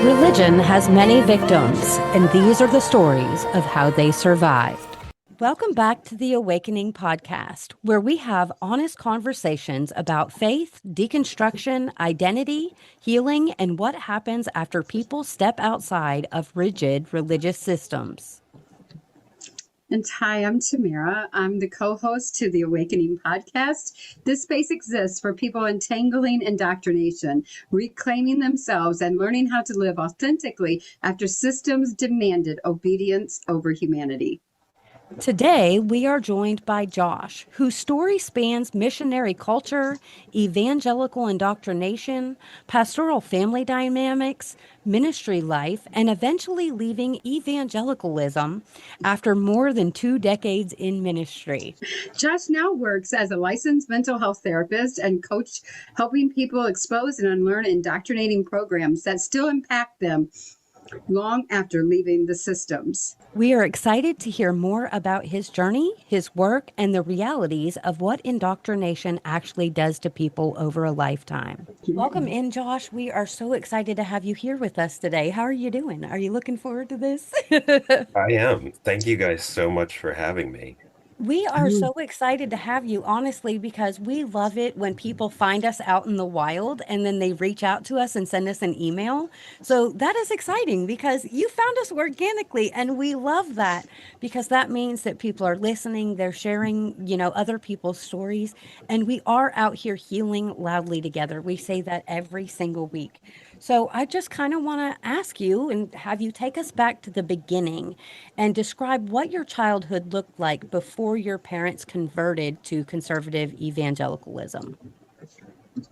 Religion has many victims, and these are the stories of how they survived. Welcome back to the Awakening podcast, where we have honest conversations about faith, deconstruction, identity, healing, and what happens after people step outside of rigid religious systems. And hi, I'm Tamara. I'm the co host to the Awakening podcast. This space exists for people untangling indoctrination, reclaiming themselves, and learning how to live authentically after systems demanded obedience over humanity. Today, we are joined by Josh, whose story spans missionary culture, evangelical indoctrination, pastoral family dynamics, ministry life, and eventually leaving evangelicalism after more than 2 decades in ministry. Josh now works as a licensed mental health therapist and coach, helping people expose and unlearn indoctrinating programs that still impact them long after leaving the systems. We are excited to hear more about his journey, his work, and the realities of what indoctrination actually does to people over a lifetime. Welcome in, Josh. We are so excited to have you here with us today. How are you doing? Are you looking forward to this? I am. Thank you guys so much for having me. We are so excited to have you, honestly, because we love it when people find us out in the wild and then they reach out to us and send us an email. So that is exciting because you found us organically, and we love that because that means that people are listening, they're sharing, other people's stories, and we are out here healing loudly together. We say that every single week. So I just kind of want to ask you and have you take us back to the beginning and describe what your childhood looked like before your parents converted to conservative evangelicalism.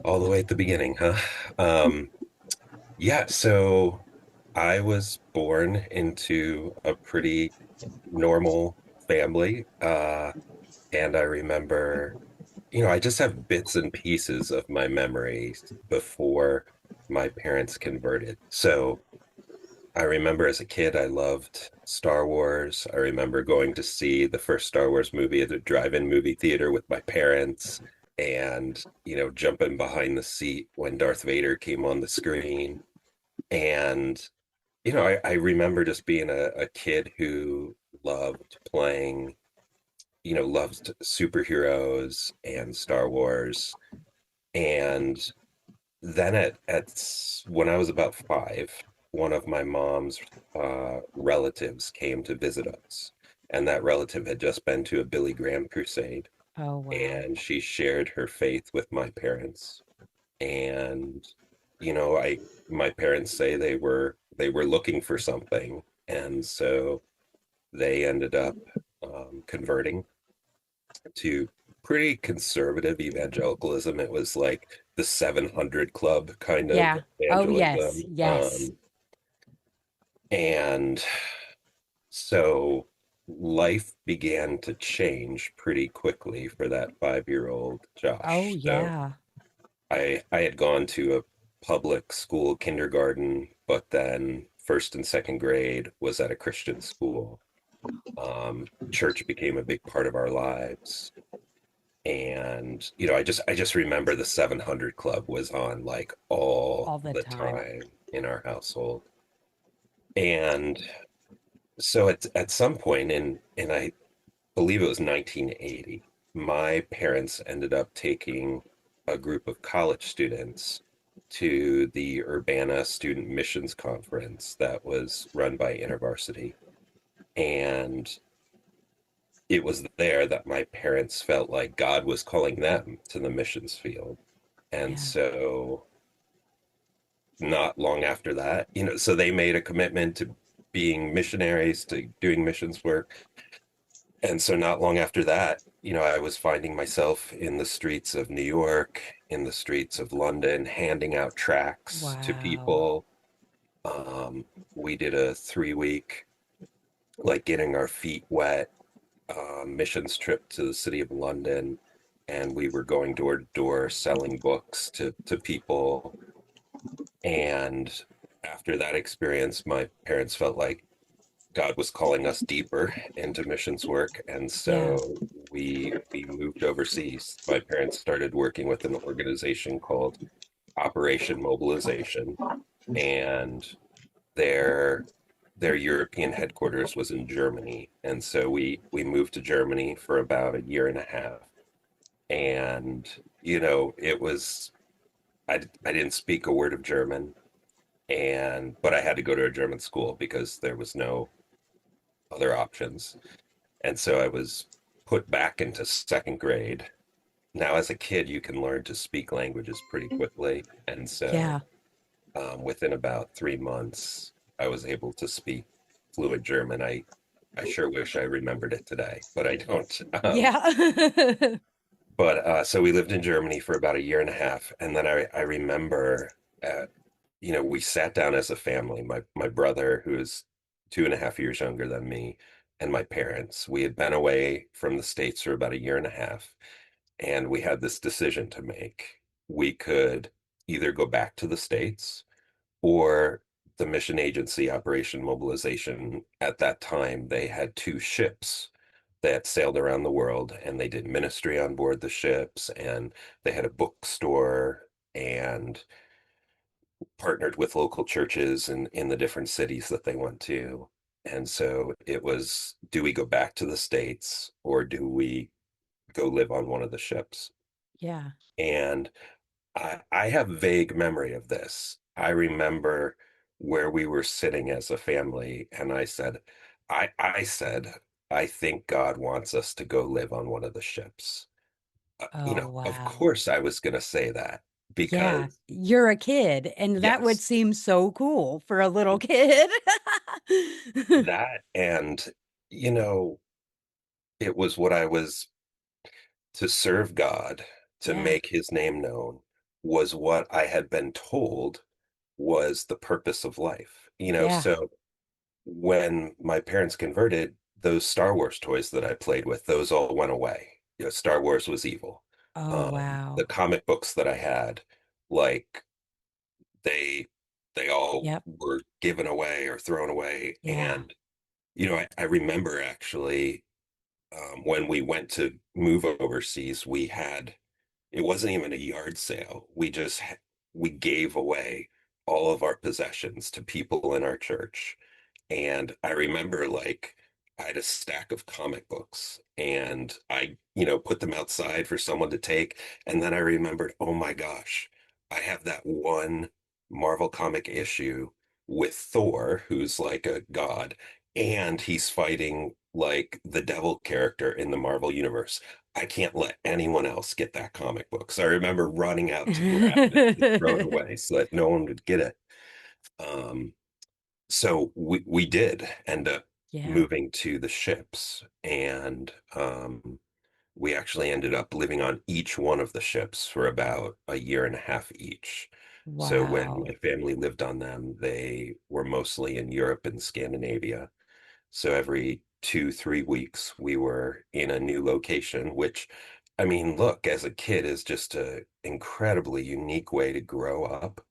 All the way at the beginning, huh? Um, yeah, so I was born into a pretty normal family. And I remember, I just have bits and pieces of my memories before my parents converted. So I remember as a kid, I loved Star Wars. I remember going to see the first Star Wars movie at the drive-in movie theater with my parents and, jumping behind the seat when Darth Vader came on the screen. And, I remember just being a kid who loved playing, loved superheroes and Star Wars. And then when I was about 5, one of my mom's relatives came to visit us, and that relative had just been to a Billy Graham crusade, Oh, wow. and she shared her faith with my parents. And I my parents say they were looking for something, and so they ended up converting to pretty conservative evangelicalism. It was like the 700 Club kind of Yeah. Oh, yes. evangelism. Yes. And so life began to change pretty quickly for that 5-year-old Oh, Josh. So yeah. I had gone to a public school kindergarten, but then first and second grade was at a Christian school. Church became a big part of our lives. And I just remember the 700 Club was on like all All the the time. time in our household. And so at some point in I believe it was 1980, my parents ended up taking a group of college students to the Urbana Student Missions Conference that was run by InterVarsity. And it was there that my parents felt like God was calling them to the missions field. And Yeah. so not long after that, so they made a commitment to being missionaries, to doing missions work. And so not long after that, I was finding myself in the streets of New York, in the streets of London, handing out tracts to Wow. people. We did a 3-week, like getting our feet wet, missions trip to the city of London. And we were going door to door selling books to people. And after that experience, my parents felt like God was calling us deeper into missions work, and Yeah. so we moved overseas. My parents started working with an organization called Operation Mobilization, and their their European headquarters was in Germany, and so we moved to Germany for about a year and a half. And it was I didn't speak a word of German, and but I had to go to a German school because there was no other options. And so I was put back into second grade. Now, as a kid, you can learn to speak languages pretty quickly. And so Yeah. within about 3 months, I was able to speak fluent German. I sure wish I remembered it today, but I don't. Yeah. But so we lived in Germany for about a year and a half. And then I remember, uh, we sat down as a family, my brother, who is 2.5 years younger than me, and my parents. We had been away from the States for about a year and a half, and we had this decision to make. We could either go back to the States or the mission agency Operation Mobilization. At that time, they had two ships that sailed around the world, and they did ministry on board the ships, and they had a bookstore and partnered with local churches in the different cities that they went to. And so it was, do we go back to the States or do we go live on one of the ships? Yeah. And I have vague memory of this. I remember where we were sitting as a family, and I said, I think God wants us to go live on one of the ships. Oh, Of wow. course I was going to say that Yeah, because you're a kid, and that would yes, seem so cool for a little kid. that and you know, it was what I was to serve God, to Yeah, make his name known was what I had been told was the purpose of life. yeah. So when my parents converted, those Star Wars toys that I played with, those all went away. Star Wars was evil. Oh, The wow. comic books that I had, like they they all Yep. were given away or thrown away. Yeah. And I remember actually when we went to move overseas, we had it wasn't even a yard sale. We gave away all of our possessions to people in our church. And I remember like I had a stack of comic books and I put them outside for someone to take. And then I remembered, oh my gosh, I have that one Marvel comic issue with Thor, who's like a god, and he's fighting like the devil character in the Marvel universe. I can't let anyone else get that comic book. So I remember running out to grab it and throw it away so that no one would get it. Um, so we did end up Yeah. moving to the ships, and we actually ended up living on each one of the ships for about a year and a half each. So when Wow. my family lived on them, they were mostly in Europe and Scandinavia. So every 2, 3 weeks, we were in a new location, which, I mean, look, as a kid is just a incredibly unique way to grow up.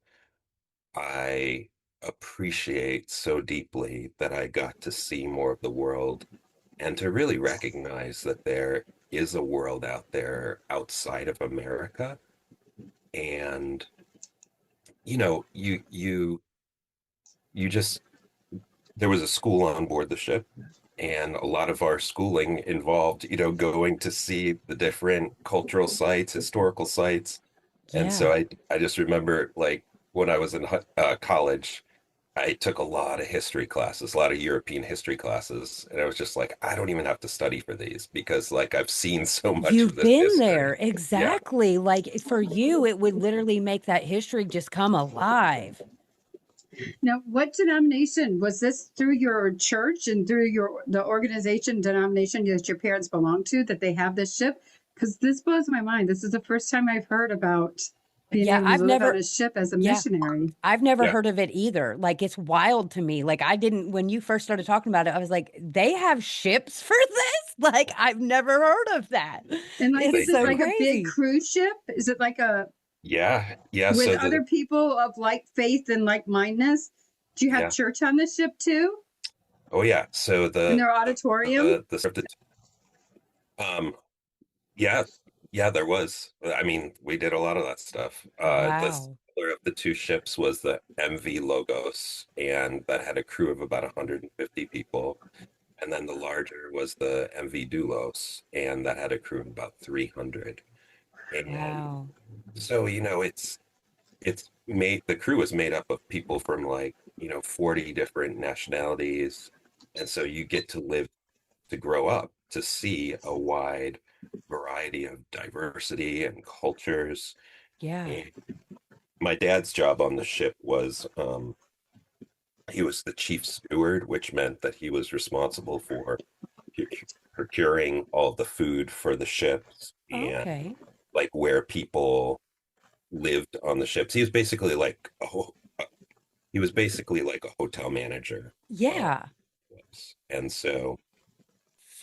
I appreciate so deeply that I got to see more of the world and to really recognize that there is a world out there outside of America. And you just there was a school on board the ship, and a lot of our schooling involved, going to see the different cultural sites, historical sites. And Yeah. so I just remember like when I was in college, I took a lot of history classes, a lot of European history classes, and I was just like, I don't even have to study for these because like I've seen so much of You've this been there. history. Yeah. Exactly. Like for you, it would literally make that history just come alive. Now, what denomination was this through your church and through the organization denomination that your parents belong to that they have this ship? Because this blows my mind. This is the first time I've heard about being Yeah, able to I've live on never, a ship as a yeah, missionary. I've never Yeah. heard of it either. Like it's wild to me. Like I didn't, when you first started talking about it, I was like, they have ships for this? Like I've never heard of that. And like, They is It's it so do. like a big crazy. cruise ship? Is it like a Yeah. Yeah. with So other people of like faith and like mindedness? Do you have yeah. church on the ship too Oh yeah. So in their auditorium? um yeah, yeah, there was. I mean, we did a lot of that stuff. The Wow. Sailor of the two ships was the MV Logos, and that had a crew of about 150 people. And then the larger was the MV Doulos, and that had a crew of about 300. And Wow. so, it's made the crew is made up of people from like, 40 different nationalities. And so you get to live to grow up to see a wide variety of diversity and cultures. Yeah. And my dad's job on the ship was he was the chief steward, which meant that he was responsible for procuring all the food for the ships and Okay. like where people lived on the ships. He was basically like a hotel manager. Um, Yeah. and so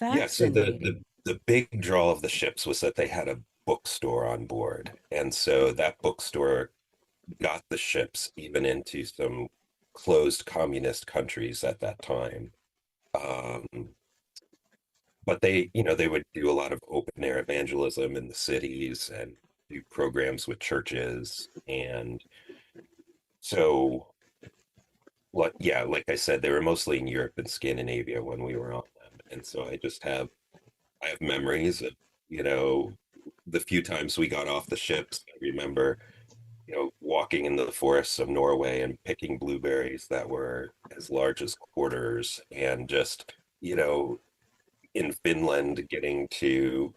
yeah, so Fascinating. the big draw of the ships was that they had a bookstore on board, and so that bookstore got the ships even into some closed communist countries at that time. Um, but they would do a lot of open air evangelism in the cities and do programs with churches. And so, like I said, they were mostly in Europe and Scandinavia when we were on them. And so I have memories of, you know, the few times we got off the ships. I remember, walking in the forests of Norway and picking blueberries that were as large as quarters, and just, you know, in Finland getting to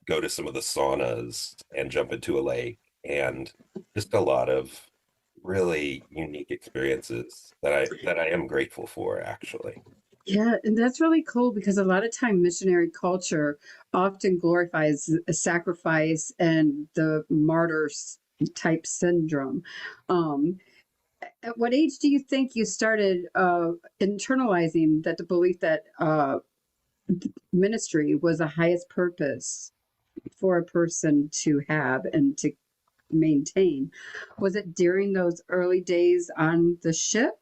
go to some of the saunas and jump into a lake, and just a lot of really unique experiences that I am grateful for, actually. Yeah, and that's really cool because a lot of time missionary culture often glorifies a sacrifice and the type syndrome. Um, at what age do you think you started internalizing that the belief that ministry was the highest purpose for a person to have and to maintain? Was it during those early days on the ship?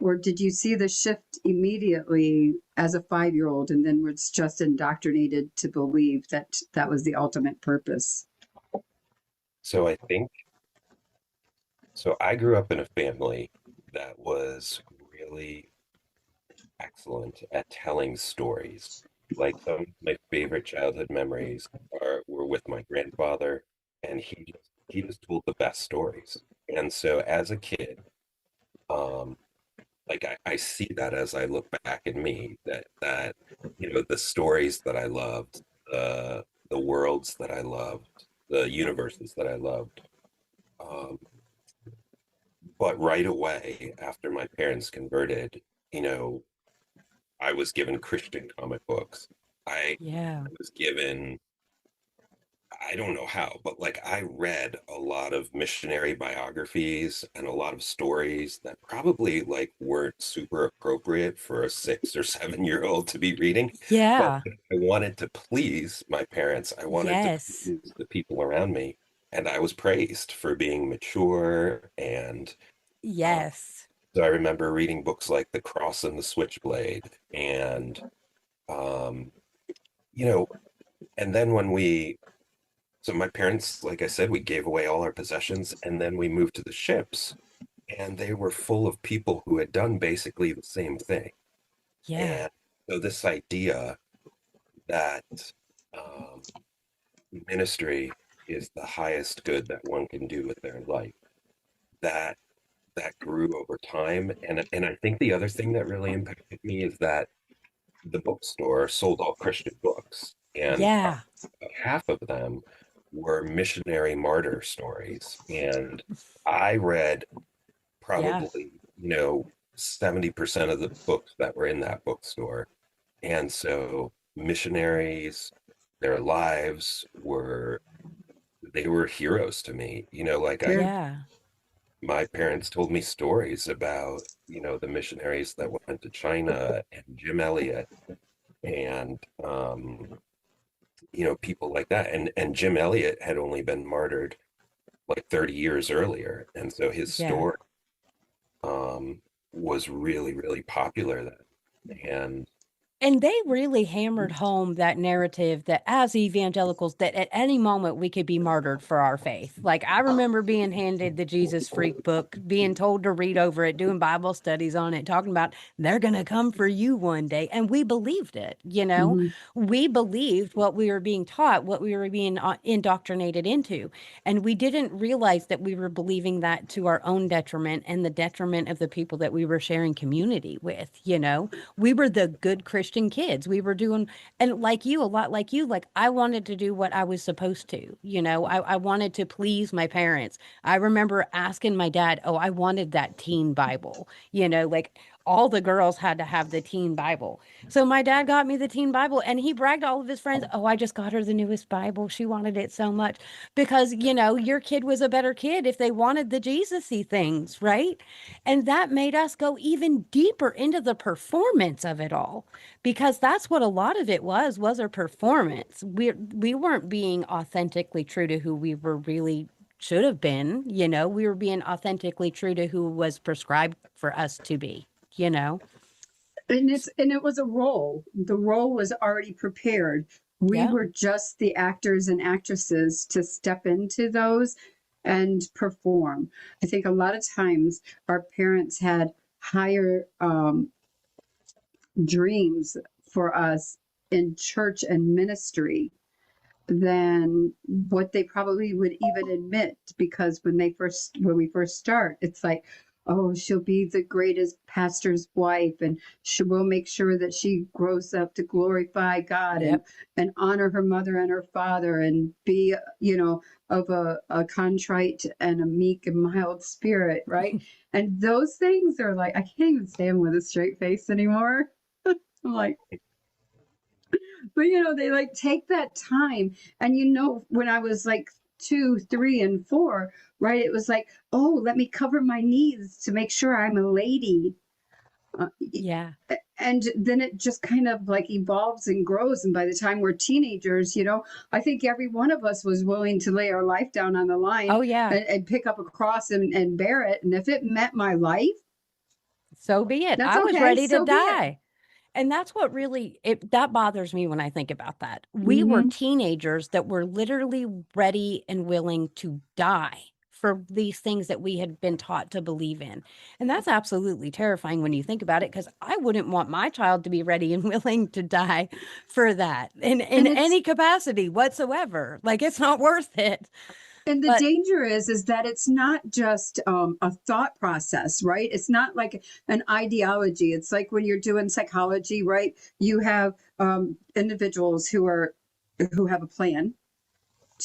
Or did you see the shift immediately as a 5-year old and then was just indoctrinated to believe that that was the ultimate purpose? So I think so. I grew up in a family that was really excellent at telling stories. Like, some of my favorite childhood memories were with my grandfather, and he just told the best stories. And so as a kid, um, like I see that as I look back at me, that the stories that I loved, the worlds that I loved, the universes that I loved. Um, but right away after my parents converted, you know, I was given Christian comic books. I Yeah. was given, I don't know how, but like I read a lot of missionary biographies and a lot of stories that probably like weren't super appropriate for a 6 or 7 year old to be reading. But Yeah. I wanted to please my parents. I wanted to Yes. please the people around me. And I was praised for being mature. And uh, Yes. so I remember reading books like The Cross and the Switchblade. And, um, you know, and then so my parents, like I said, we gave away all our possessions, and then we moved to the ships, and they were full of people who had done basically the same thing. Yeah. And so this idea that um, ministry is the highest good that one can do with their life, that that grew over time. And I think the other thing that really impacted me is that the bookstore sold all Christian books, and Yeah. half of them were missionary martyr stories. And I read Yeah. probably, 70% of the books that were in that bookstore. And so missionaries, their lives they were heroes to me. Yeah. Yeah. My parents told me stories about, the missionaries that went to China and Jim Elliot and, people like that. And Jim Elliot had only been martyred like 30 years earlier. And so his Yeah. story was really, really popular then. And And they really hammered home that narrative that as evangelicals, that at any moment we could be martyred for our faith. Like I remember being handed the Jesus Freak book, being told to read over it, doing Bible studies on it, talking about they're going to come for you one day. And we believed it, you know? Mhm. We believed what we were being taught, what we were being indoctrinated into. And we didn't realize that we were believing that to our own detriment and the detriment of the people that we were sharing community with, you know? We were the good Christian kids. We were doing, and like you, a lot like you, like I wanted to do what I was supposed to. You know, I wanted to please my parents. I remember asking my dad, oh, I wanted that teen Bible, you know, like all the girls had to have the teen Bible. So my dad got me the teen Bible and he bragged to all of his friends, oh, I just got her the newest Bible. She wanted it so much because, you know, your kid was a better kid if they wanted the Jesus-y things, right? And that made us go even deeper into the performance of it all because that's what a lot of it was a performance. We weren't being authentically true to who we were really should have been, you know. We were being authentically true to who was prescribed for us to be, you know. And it was a role. The role was already prepared. We Yeah. were just the actors and actresses to step into those and perform. I think a lot of times our parents had higher dreams for us in church and ministry than what they probably would even admit, because when we first start, it's like, oh, she'll be the greatest pastor's wife, and she will make sure that she grows up to glorify God Yep. and honor her mother and her father, and be, of a contrite and a meek and mild spirit, right? And those things are like, I can't even say them with a straight face anymore. I'm like, but they like take that time. And when I was like 2, 3, and 4, right, it was like, oh, let me cover my knees to make sure I'm a lady. uh, Yeah. and then it just kind of like evolves and grows, and by the time we're teenagers, I think every one of us was willing to lay our life down on the line, Oh yeah. and pick up a cross and bear it, and if it meant my life, So be it. that's I was okay, ready to so be it. die. And that's what really that bothers me when I think about that. We were Hmm. teenagers that were literally ready and willing to die for these things that we had been taught to believe in. And that's absolutely terrifying when you think about it, because I wouldn't want my child to be ready and willing to die for that in and it's any capacity whatsoever. Like it's not worth it. And the But danger is that it's not just a thought process, right? It's not like an ideology. It's like when you're doing psychology, right? You have individuals who have a plan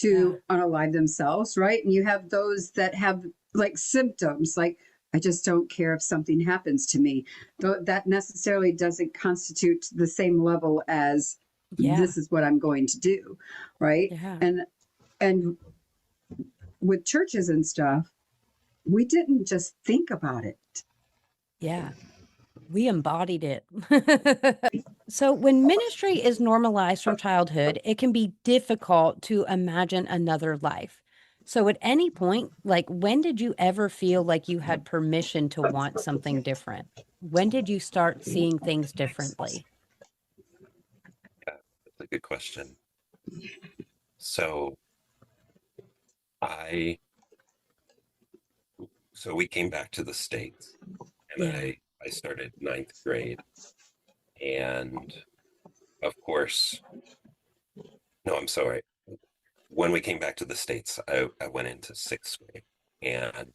yeah, to unalive themselves, right? And you have those that have like symptoms, like, I just don't care if something happens to me. Though that necessarily doesn't constitute the same level as, yeah, this is what I'm going to do, right? yeah, And with churches and stuff, we didn't just think about it. yeah. We embodied it. So, when ministry is normalized from childhood, it can be difficult to imagine another life. So, at any point, like when did you ever feel like you had permission to want something different? When did you start seeing things differently? That's a good question. So I, so we came back to the States, and Yeah, I started ninth grade. And of course, no, I'm sorry. When we came back to the States, I went into sixth grade. And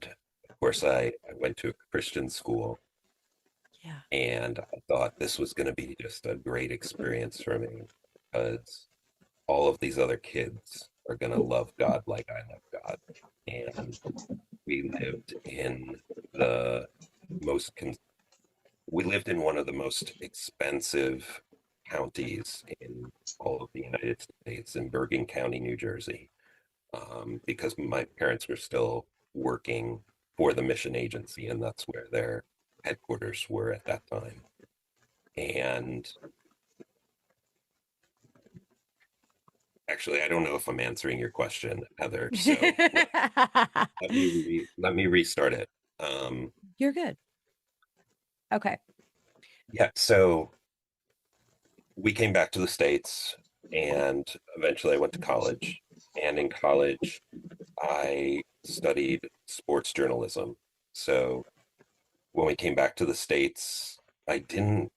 of course, I went to a Christian school, yeah, and I thought this was going to be just a great experience for me because all of these other kids are going to love God like I love God. And we lived in the most we lived in one of the most expensive counties in all of the United States, in Bergen County, New Jersey, because my parents were still working for the mission agency, and that's where their headquarters were at that time. And actually, I don't know if I'm answering your question, Heather. So let me restart it. Um, You're good. Okay. yeah. So we came back to the States, and eventually I went to college. And in college, I studied sports journalism. So when we came back to the States, I didn't,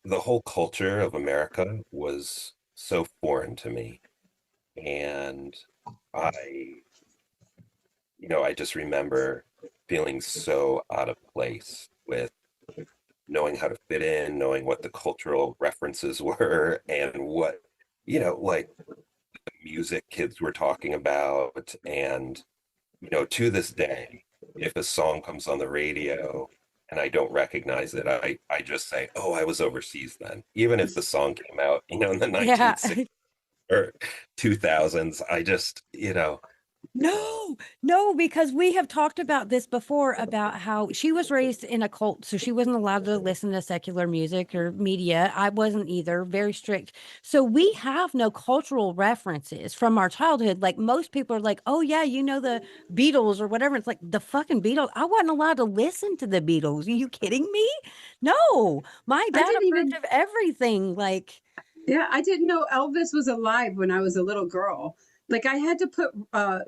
the whole culture of America was so foreign to me. And I, I just remember feeling so out of place with knowing how to fit in, knowing what the cultural references were and what, like music kids were talking about. And, to this day, if a song comes on the radio and I don't recognize it, I just say, oh, I was overseas then. Even if the song came out, in the Yeah. 1960s or 2000s, I just, No, no, because we have talked about this before about how she was raised in a cult, so she wasn't allowed to listen to secular music or media. I wasn't either, very strict. So we have no cultural references from our childhood. Like most people are like, oh, yeah, the Beatles or whatever. It's like the fucking Beatles. I wasn't allowed to listen to the Beatles. Are you kidding me? No, my I dad didn't approved even, of everything. Like, yeah, I didn't know Elvis was alive when I was a little girl. Like I had to put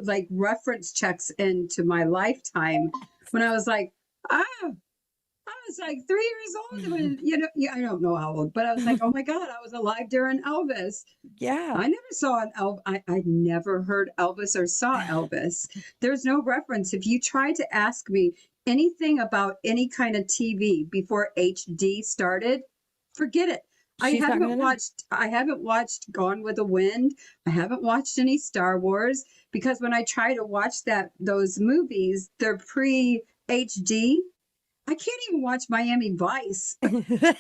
like reference checks into my lifetime when I was like, ah, I was like 3 years old when, yeah, I don't know how old, but I was like, oh my God, I was alive during Elvis. yeah. I never saw an I never heard Elvis or saw Elvis. There's no reference. If you try to ask me anything about any kind of TV before HD started, forget it. She's not gonna know. I haven't watched Gone with the Wind. I haven't watched any Star Wars because when I try to watch those movies, they're pre HD. I can't even watch Miami Vice. The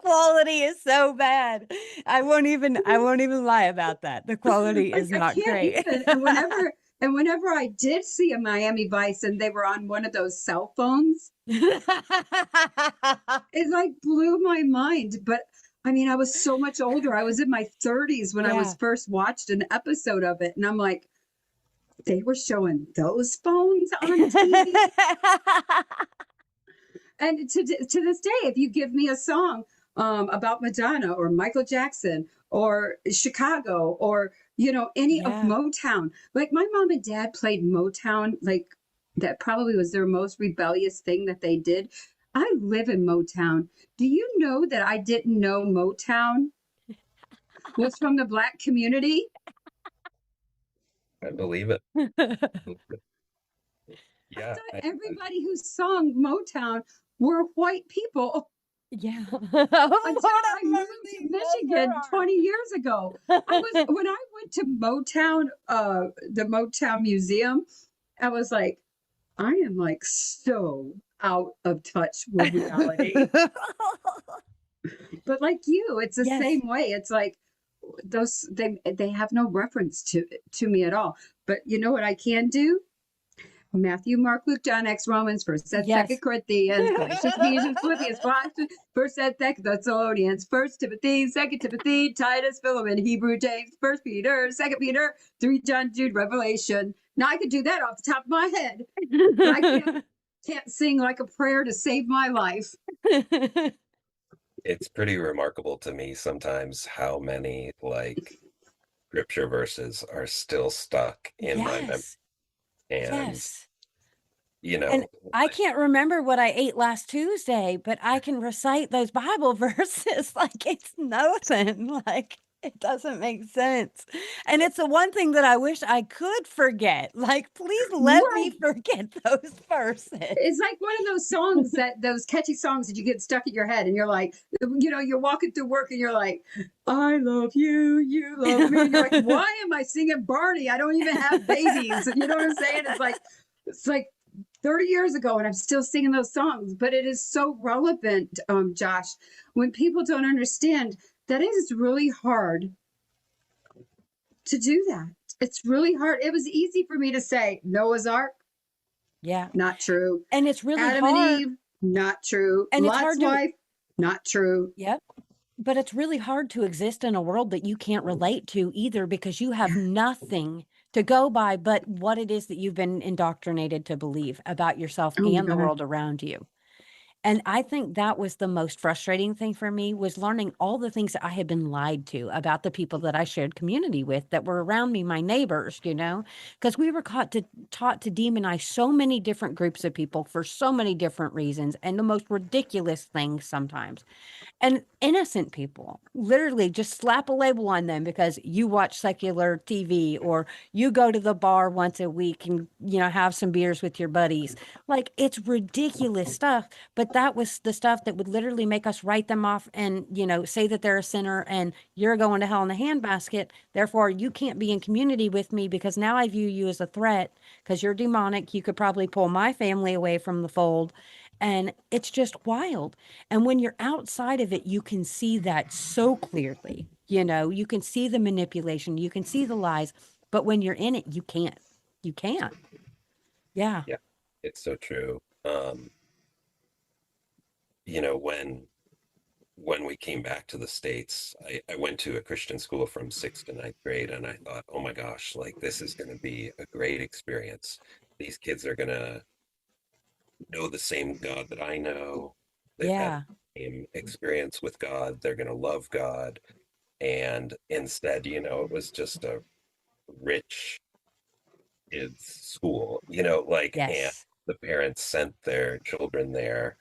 quality is so bad. I won't even lie about that. The quality is I not can't great. even. And whenever I did see a Miami Vice and they were on one of those cell phones, it like blew my mind. But I mean, I was so much older. I was in my 30s when I was Yeah. first watched an episode of it. And I'm like, they were showing those phones on TV. And to this day, if you give me a song about Madonna or Michael Jackson or Chicago or any of Yeah. Motown, like my mom and dad played Motown, like that probably was their most rebellious thing that they did. I live in Motown. Do you know that I didn't know Motown was from the Black community? I believe it. I Yeah. thought everybody who sung Motown were white people. Yeah. Until Lord I have moved to mercy. Bless her Michigan heart. 20 years ago. When I went to Motown, the Motown Museum, I was like, I am like so out of touch with reality. But like you, it's the Yes. same way. It's like they have no reference to me at all. But you know what I can do? Matthew, Mark, Luke, John, Acts, Romans, First, Second Yes. Corinthians, Galatians, Ephesians, Philippians, Colossians, First, Second Thessalonians, First Timothy, Second Timothy, Titus, Philemon, Hebrew, James, First Peter, Second Peter, 3 John, Jude, Revelation. Now I could do that off the top of my head, but I can't sing like a prayer to save my life. It's pretty remarkable to me sometimes how many like scripture verses are still stuck in my memory. Yes. And, Yes. you And know, I like, can't remember what I ate last Tuesday, but I can recite those Bible verses like it's nothing. Like it doesn't make sense. And it's the one thing that I wish I could forget. Like, please let me Right. forget those verses. It's like one of those songs those catchy songs that you get stuck in your head and you're like, you're walking through work and you're like, I love you, you love me. And you're like, why am I singing Barney? I don't even have babies. You know what I'm saying? It's like 30 years ago and I'm still singing those songs, but it is so relevant, Josh, when people don't understand that it is really hard to do that. It's really hard. It was easy for me to say Noah's Ark, Yeah. not true. And it's really Adam and hard. Eve, not true. And it's Lot's hard to, wife, not true. yep. But it's really hard to exist in a world that you can't relate to either because you have nothing to go by but what it is that you've been indoctrinated to believe about yourself Oh my and the God. world around you. And I think that was the most frustrating thing for me was learning all the things that I had been lied to about the people that I shared community with that were around me, my neighbors, because we were taught to demonize so many different groups of people for so many different reasons and the most ridiculous things sometimes. And innocent people literally just slap a label on them because you watch secular TV or you go to the bar once a week and have some beers with your buddies. Like it's ridiculous stuff, but that was the stuff that would literally make us write them off and say that they're a sinner and you're going to hell in a handbasket. Therefore you can't be in community with me because now I view you as a threat because you're demonic. You could probably pull my family away from the fold. And it's just wild. And when you're outside of it, you can see that so clearly. You can see the manipulation, you can see the lies, but when you're in it, you can't. You can't. Yeah. Yeah, it's so true. You know, when we came back to the States, I went to a Christian school from sixth to ninth grade, and I thought, oh my gosh, like this is going to be a great experience. These kids are going to know the same God that I know. They've had Yeah. the same experience with God. They're going to love God. And instead, it was just a rich kids' school, like, and Yes. the parents sent their children there.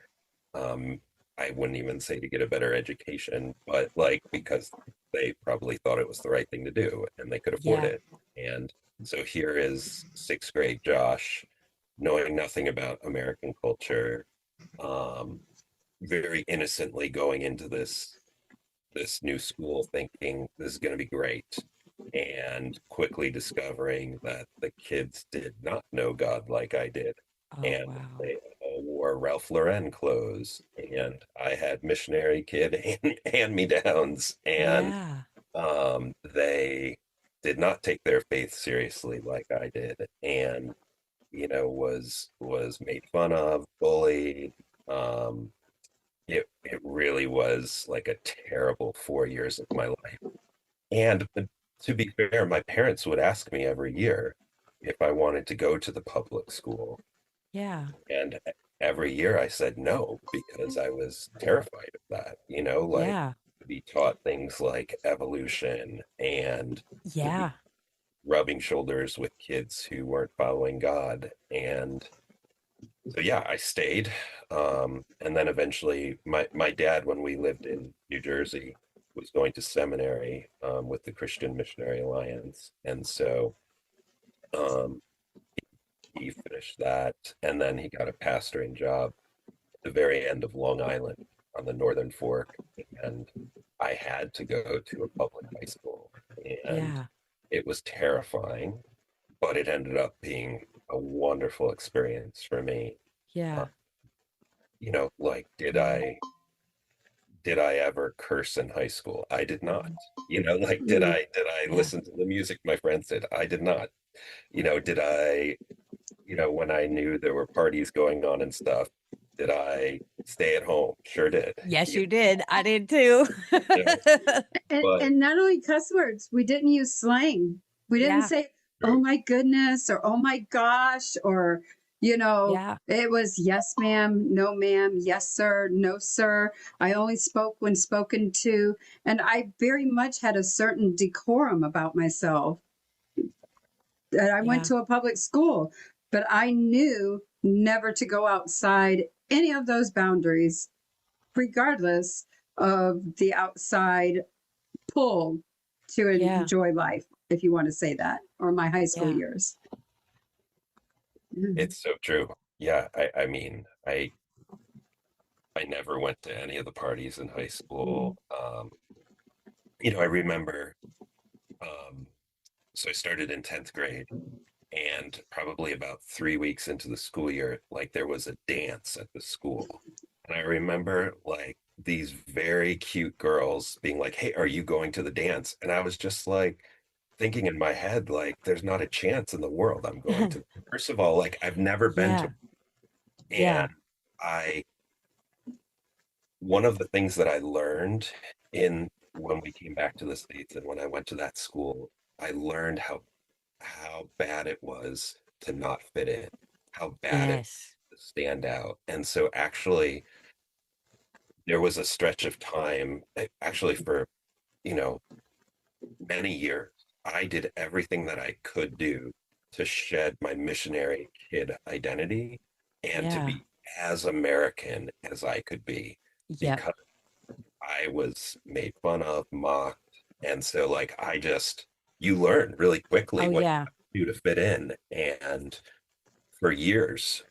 Um, I wouldn't even say to get a better education, but like because they probably thought it was the right thing to do and they could afford Yeah. it. And so here is sixth grade Josh, knowing nothing about American culture, um, very innocently going into this new school thinking this is going to be great, and quickly discovering that the kids did not know God like I did. Oh, And wow. they all wore Ralph Lauren clothes, and I had missionary kid hand-me-downs, and Yeah. they did not take their faith seriously like I did, and was made fun of, bullied. It really was like a terrible 4 years of my life. And to be fair, my parents would ask me every year if I wanted to go to the public school. Yeah. And every year I said no because I was terrified of that, like Yeah. to be taught things like evolution and to be Yeah. rubbing shoulders with kids who weren't following God. And so yeah, I stayed. And then eventually my dad, when we lived in New Jersey, was going to seminary with the Christian Missionary Alliance. And so um, he finished that, and then he got a pastoring job at the very end of Long Island on the Northern Fork. And I had to go to a public high school. And Yeah. it was terrifying, but it ended up being a wonderful experience for me. Uh, Yeah. like did I ever curse in high school? I did not. Like Mm. did I Yeah. listen to the music my friends did? I did not. Did I, when I knew there were parties going on and stuff, did I stay at home? Sure did. Yes, You you did. I did too. know, but And not only cuss words, we didn't use slang. We didn't Yeah. say, oh true. my goodness, or oh my gosh, or, Yeah. it was yes, ma'am, no, ma'am, yes, sir, no, sir. I only spoke when spoken to. And I very much had a certain decorum about myself. That I went Yeah. to a public school, but I knew never to go outside any of those boundaries, regardless of the outside pull to Yeah. enjoy life, if you want to say that, or my high school Yeah. years. Mhm. It's so true. Yeah, I mean, I never went to any of the parties in high school. I remember, um, so I started in 10th grade, and probably about 3 weeks into the school year, like there was a dance at the school. And I remember like these very cute girls being like, "Hey, are you going to the dance?" And I was just like thinking in my head, like, there's not a chance in the world I'm going to. First of all, like I've never been to, Yeah. and Yeah. I one of the things that I learned in when we came back to the States and when I went to that school, I learned how bad it was to not fit in, how bad it Yes. was to stand out. And so actually, there was a stretch of time, actually for, you know, many years, I did everything that I could do to shed my missionary kid identity and to Yeah. be as American as I could be Yep. because I was made fun of, mocked. And so, like, you learn really quickly Oh, what yeah. you do to fit in. And for years,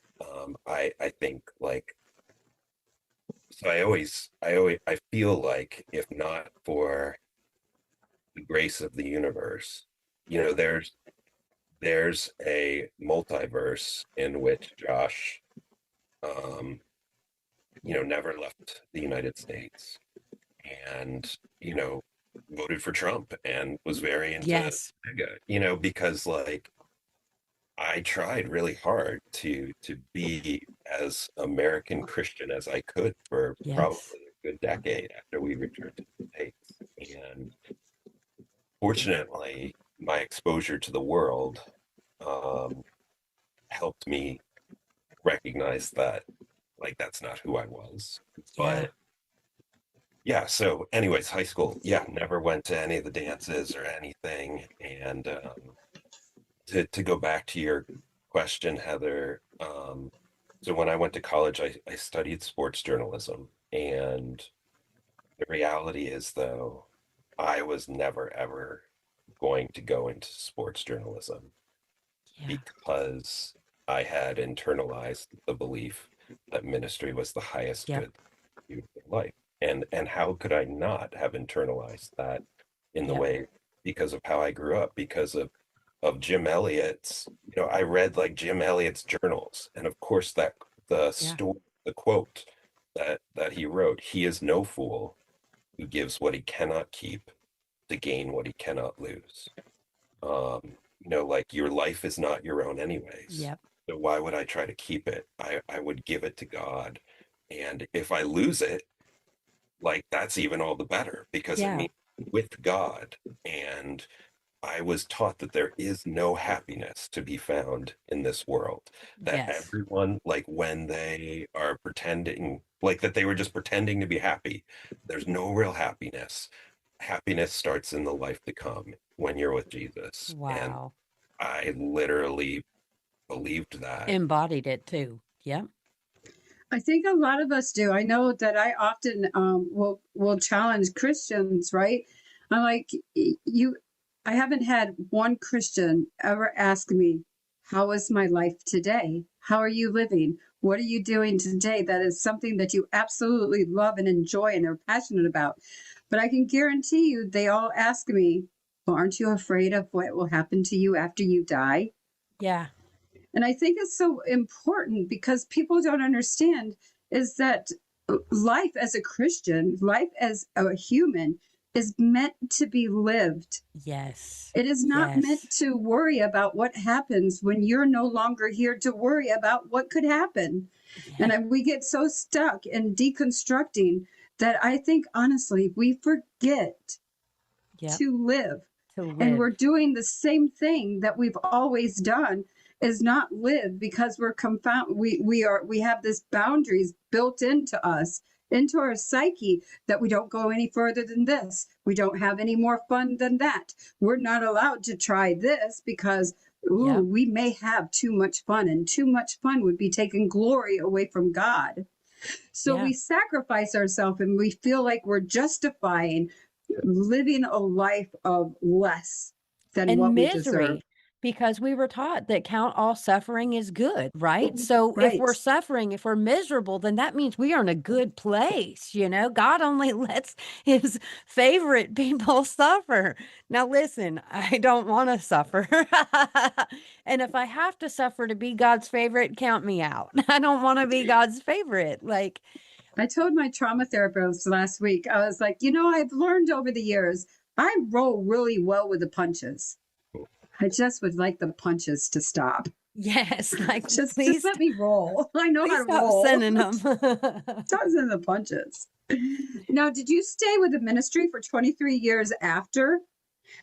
I think, like, so I feel like if not for the grace of the universe, you know, there's a multiverse in which Josh, um, never left the United States and, voted for Trump and was very into Yes. MAGA, because like I tried really hard to be as American Christian as I could for Yes. probably a good decade after we returned to the States. And fortunately, my exposure to the world um, helped me recognize that like that's not who I was. Yeah. But yeah, so anyways, high school, yeah, never went to any of the dances or anything. And to go back to your question, Heather, so when I went to college, I studied sports journalism. And the reality is, though, I was never ever going to go into sports journalism Yeah. because I had internalized the belief that ministry was the highest Yep. good in life. And how could I not have internalized that in the Yep. way because of how I grew up, because of Jim Elliot's, I read like Jim Elliot's journals. And of course that the Yeah. story, the quote that he wrote, he is no fool who gives what he cannot keep to gain what he cannot lose. Like your life is not your own anyways. Yep. So why would I try to keep it? I would give it to God. And if I lose it, like that's even all the better because it Yeah. means with God. And I was taught that there is no happiness to be found in this world. That Yes. everyone, like when they are pretending, like that they were just pretending to be happy, there's no real happiness. Happiness starts in the life to come when you're with Jesus. And Wow. I literally believed that. Embodied it too. Yep. I think a lot of us do. I know that I often will challenge Christians, right? I'm like, you. I haven't had one Christian ever ask me, "How is my life today? How are you living? What are you doing today?" That is something that you absolutely love and enjoy and are passionate about. But I can guarantee you, they all ask me, "Well, aren't you afraid of what will happen to you after you die?" Yeah. And I think it's so important because people don't understand is that life as a Christian, life as a human is meant to be lived. Yes. It is not meant Yes. to worry about what happens when you're no longer here to worry about what could happen. Yeah. And we get so stuck in deconstructing that I think, honestly, we forget Yep. to live. To And live. we're doing the same thing that we've always done is not live because we're confound we have this boundaries built into us, into our psyche, that we don't go any further than this, we don't have any more fun than that, we're not allowed to try this because ooh, Yep. we may have too much fun, and too much fun would be taking glory away from God. So Yeah. we sacrifice ourselves and we feel like we're justifying living a life of less than And what we deserve. misery, because we were taught that count all suffering is good, right? So if Right. we're suffering, if we're miserable, then that means we are in a good place. God only lets his favorite people suffer. Now, listen, I don't want to suffer. And if I have to suffer to be God's favorite, count me out. I don't want to be God's favorite. Like, I told my trauma therapist last week, I was like, I've learned over the years, I roll really well with the punches. I just would like the punches to stop. yes, like, Just let me roll. I know how please to stop roll. sending them. Stop sending the punches. Now, did you stay with the ministry for 23 years after?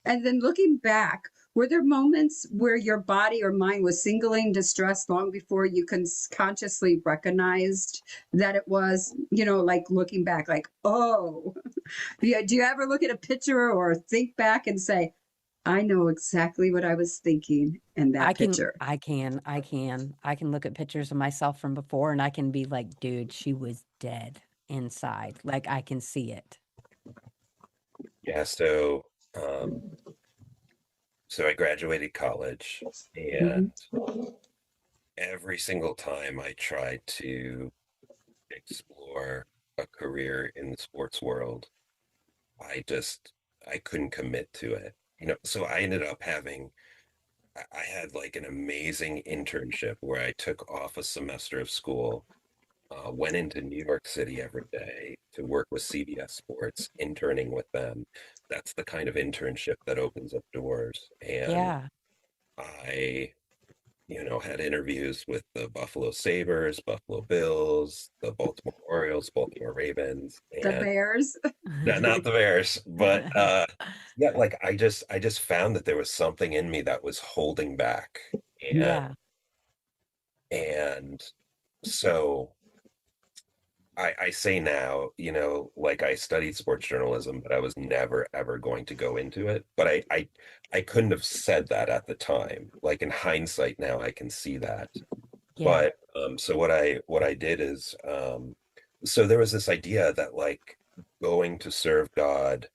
And then looking back, Were there moments where your body or mind was singling distress long before you consciously recognized that it was, like looking back, like, oh, yeah, do you ever look at a picture or think back and say, I know exactly what I was thinking in that I can, picture? I can, I can. I can look at pictures of myself from before and I can be like, dude, she was dead inside. Like I can see it. Yeah, um, so I graduated college, and Mhm. every single time I tried to explore a career in the sports world, I just I couldn't commit to it. So I ended up having I had like an amazing internship where I took off a semester of school, went into New York City every day to work with CBS Sports, interning with them. That's the kind of internship that opens up doors. And Yeah. I, had interviews with the Buffalo Sabres, Buffalo Bills, the Baltimore Orioles, Baltimore Ravens, The and bears. not the Bears, but yeah, like I just found that there was something in me that was holding back. And Yeah. and so I say now, like I studied sports journalism, but I was never ever going to go into it. But I couldn't have said that at the time. Like in hindsight now I can see that. Yeah. But so what I did is so there was this idea that like going to serve God,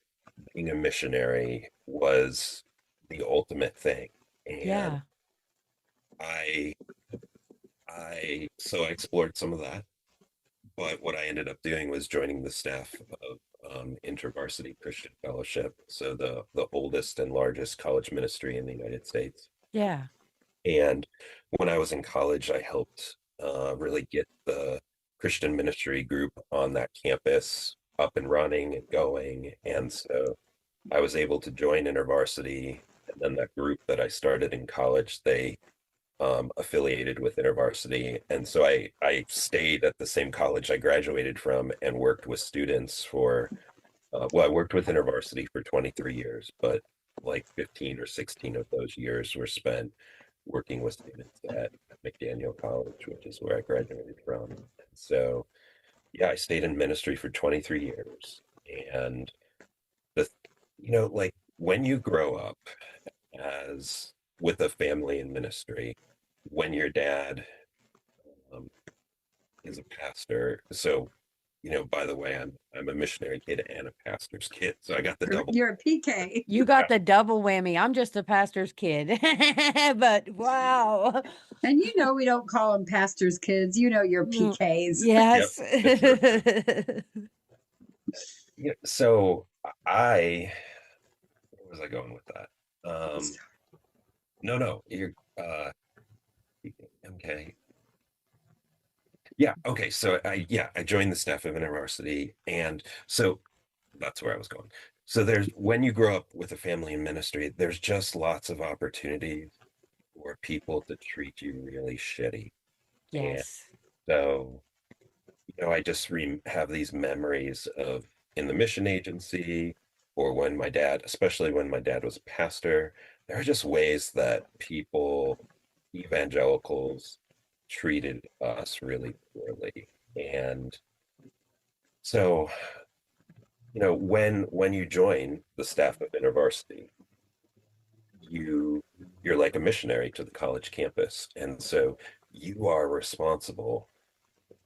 being a missionary was the ultimate thing. And Yeah. I I explored some of that. But what I ended up doing was joining the staff of InterVarsity Christian Fellowship, so the oldest and largest college ministry in the United States. Yeah. And when I was in college, I helped really get the Christian ministry group on that campus up and running and going. And so I was able to join InterVarsity, and then that group that I started in college, they affiliated with InterVarsity, and so I stayed at the same college I graduated from and worked with students for I worked with InterVarsity for 23 years, but like 15 or 16 of those years were spent working with students at McDaniel College, which is where I graduated from. And so yeah, I stayed in ministry for 23 years, and the like when you grow up as with a family in ministry, when your dad um, is a pastor. So, by the way, I'm a missionary kid and a pastor's kid, so I got the double. You're a PK. You got the double whammy. I'm just a pastor's kid. But wow. And we don't call them pastors' kids. You're Mm, PKs. Yep, yes. it's true. Yeah, so where was I going with that? No, no, you're okay. Yeah, okay. So I joined the staff of InterVarsity, and so that's where I was going. So there's when you grow up with a family in ministry, there's just lots of opportunities for people to treat you really shitty. And Yes. so, I just have these memories of in the mission agency, or when my dad, especially when my dad was a pastor, there are just ways that people, evangelicals, treated us really poorly. And so, when you join the staff of InterVarsity, you you're like a missionary to the college campus. And so you are responsible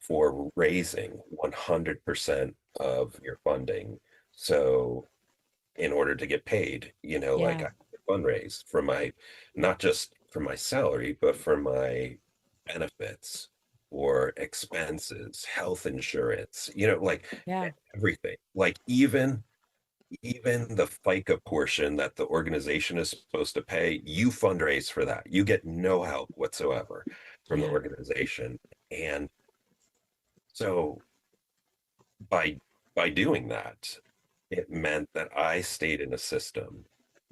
for raising 100% of your funding. So in order to get paid, like Yeah. I fundraise for my, not just for my salary, but for my benefits or expenses, health insurance, like Yeah. everything. Like even the FICA portion that the organization is supposed to pay, you fundraise for that. You get no help whatsoever from the Yeah. organization. And so by by doing that, it meant that I stayed in a system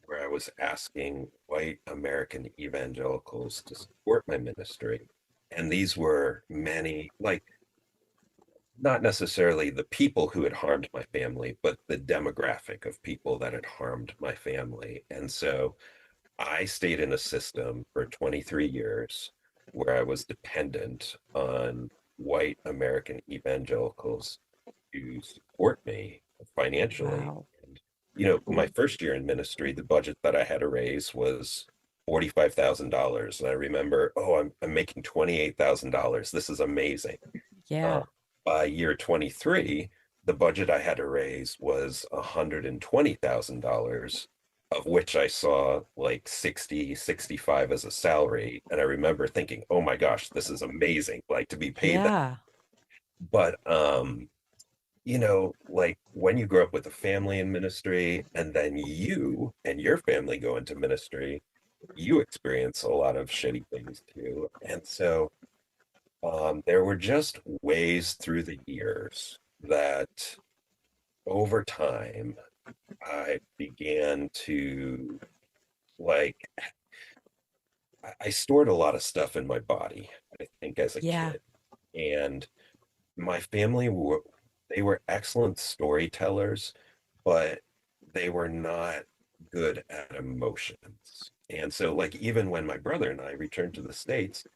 where I was asking white American evangelicals to support my ministry. And these were many, like not necessarily the people who had harmed my family, but the demographic of people that had harmed my family. And so I stayed in a system for 23 years where I was dependent on white American evangelicals to support me financially. Wow. And, my first year in ministry, the budget that I had to raise was $45,000. And I remember, oh, I'm making $28,000. This is amazing. Uh, Yeah. by year 23, the budget I had to raise was $120,000, of which I saw like 60, 65 as a salary. And I remember thinking, oh my gosh, this is amazing, like to be paid that. Yeah. But like when you grow up with a family in ministry and then you and your family go into ministry, you experience a lot of shitty things too. And so there were just ways through the years that over time I began to like I stored a lot of stuff in my body, I think, as a Yeah. kid. And my family were they were excellent storytellers, but they were not good at emotions. And so like even when my brother and I returned to the States,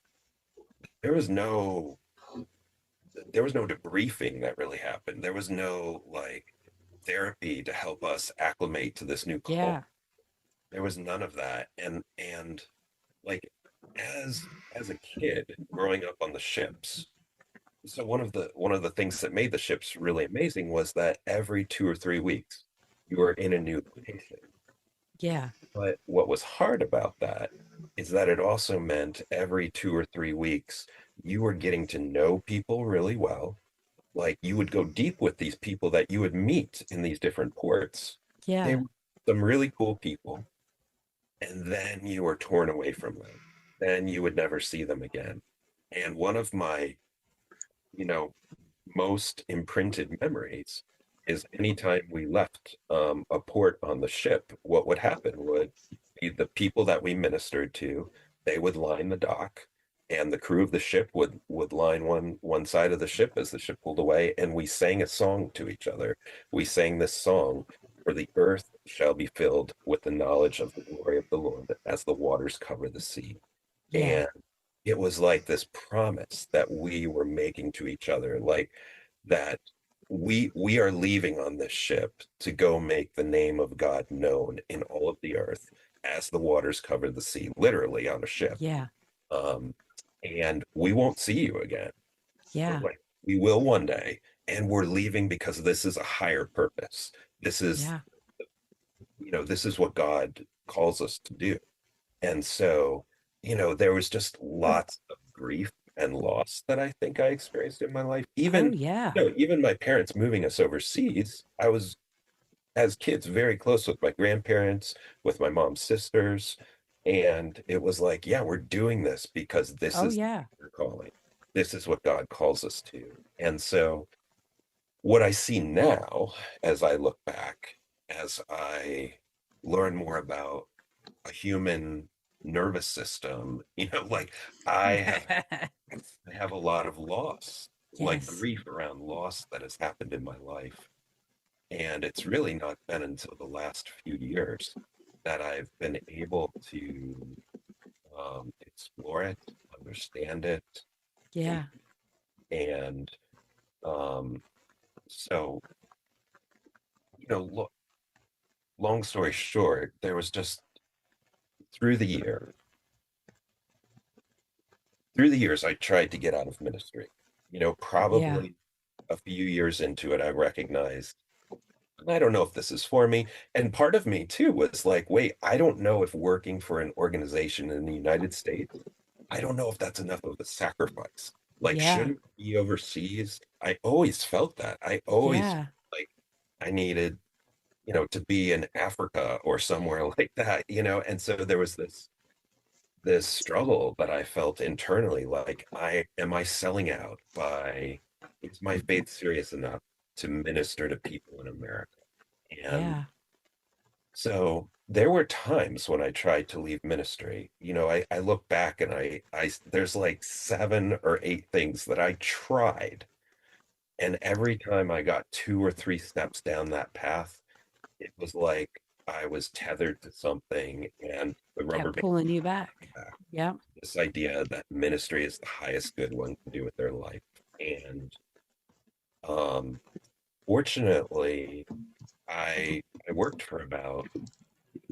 there was no there was no debriefing that really happened. There was no like therapy to help us acclimate to this new culture. Yeah. There was none of that. And like as as a kid growing up on the ships, so one of the things that made the ships really amazing was that every 2 or 3 weeks you were in a new location. Yeah. But what was hard about that is that it also meant every 2 or 3 weeks you were getting to know people really well. Like you would go deep with these people that you would meet in these different ports. They Yeah. were some really cool people, and then you were torn away from them. Then you would never see them again. And one of my, you know, most imprinted memories is anytime we left a port on the ship, what would happen would be the people that we ministered to, they would line the dock, and the crew of the ship would line one side of the ship as the ship pulled away, and we sang a song to each other. We sang this song, "For the earth shall be filled with the knowledge of the glory of the Lord as the waters cover the sea." Yeah. And it was like this promise that we were making to each other, like that we are leaving on this ship to go make the name of God known in all of the earth as the waters cover the sea, literally on a ship. Yeah. Um, and we won't see you again. But Yeah. like we will one day, and we're leaving because this is a higher purpose. This is, Yeah. this is what God calls us to do. And so, there was just lots of grief and loss that I think I experienced in my life. Oh, Even, yeah. even my parents moving us overseas, I was, as kids, very close with my grandparents, with my mom's sisters. And it was like, yeah, we're doing this because this Oh, is yeah. your calling. This is what God calls us to. And so, what I see now as I look back, as I learn more about a human nervous system, like I have I have a lot of loss, like Yes. grief around loss that has happened in my life. And it's really not been until the last few years that I've been able to explore it, understand it, Yeah. and um, so, look, long story short, there was just through the year, through the years, I tried to get out of ministry. Yeah. Probably a few years into it, I recognized I don't know if this is for me. And part of me too was like, wait, I don't know if working for an organization in the United States, I don't know if that's enough of a sacrifice. Like, Yeah. shouldn't it be overseas? I always felt that. I always Yeah. like I needed, to be in Africa or somewhere like that, and so there was this struggle that I felt internally, like I selling out by is my faith serious enough to minister to people in America? And Yeah. so there were times when I tried to leave ministry. I look back and there's like 7 or 8 things that I tried. And every time I got 2 or 3 steps down that path, it was like I was tethered to something. And the Yeah, rubber band pulling you back. back. Yeah. This idea that ministry is the highest good one can do with their life. And um, fortunately, I worked for about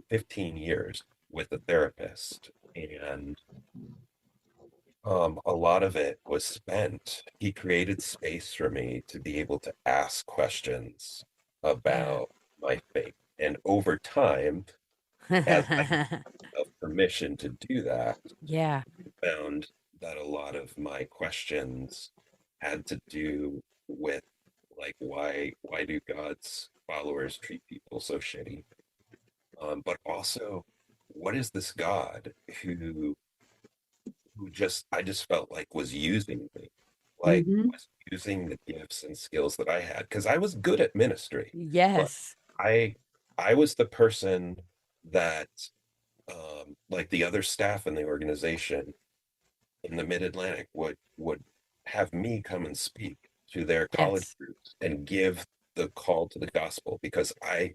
15 years with a therapist, and a lot of it was spent. He created space for me to be able to ask questions Yeah. about my faith. And over time, as I gave myself permission to do that, Yeah. found that a lot of my questions had to do with like why do God's followers treat people so shitty? But also, what is this God who just I just felt like was using me, like Mm-hmm. was using the gifts and skills that I had because I was good at ministry, but Yes. I I was the person that like the other staff in the organization in the Mid-Atlantic would have me come and speak to their college Yes. groups and give the call to the gospel because I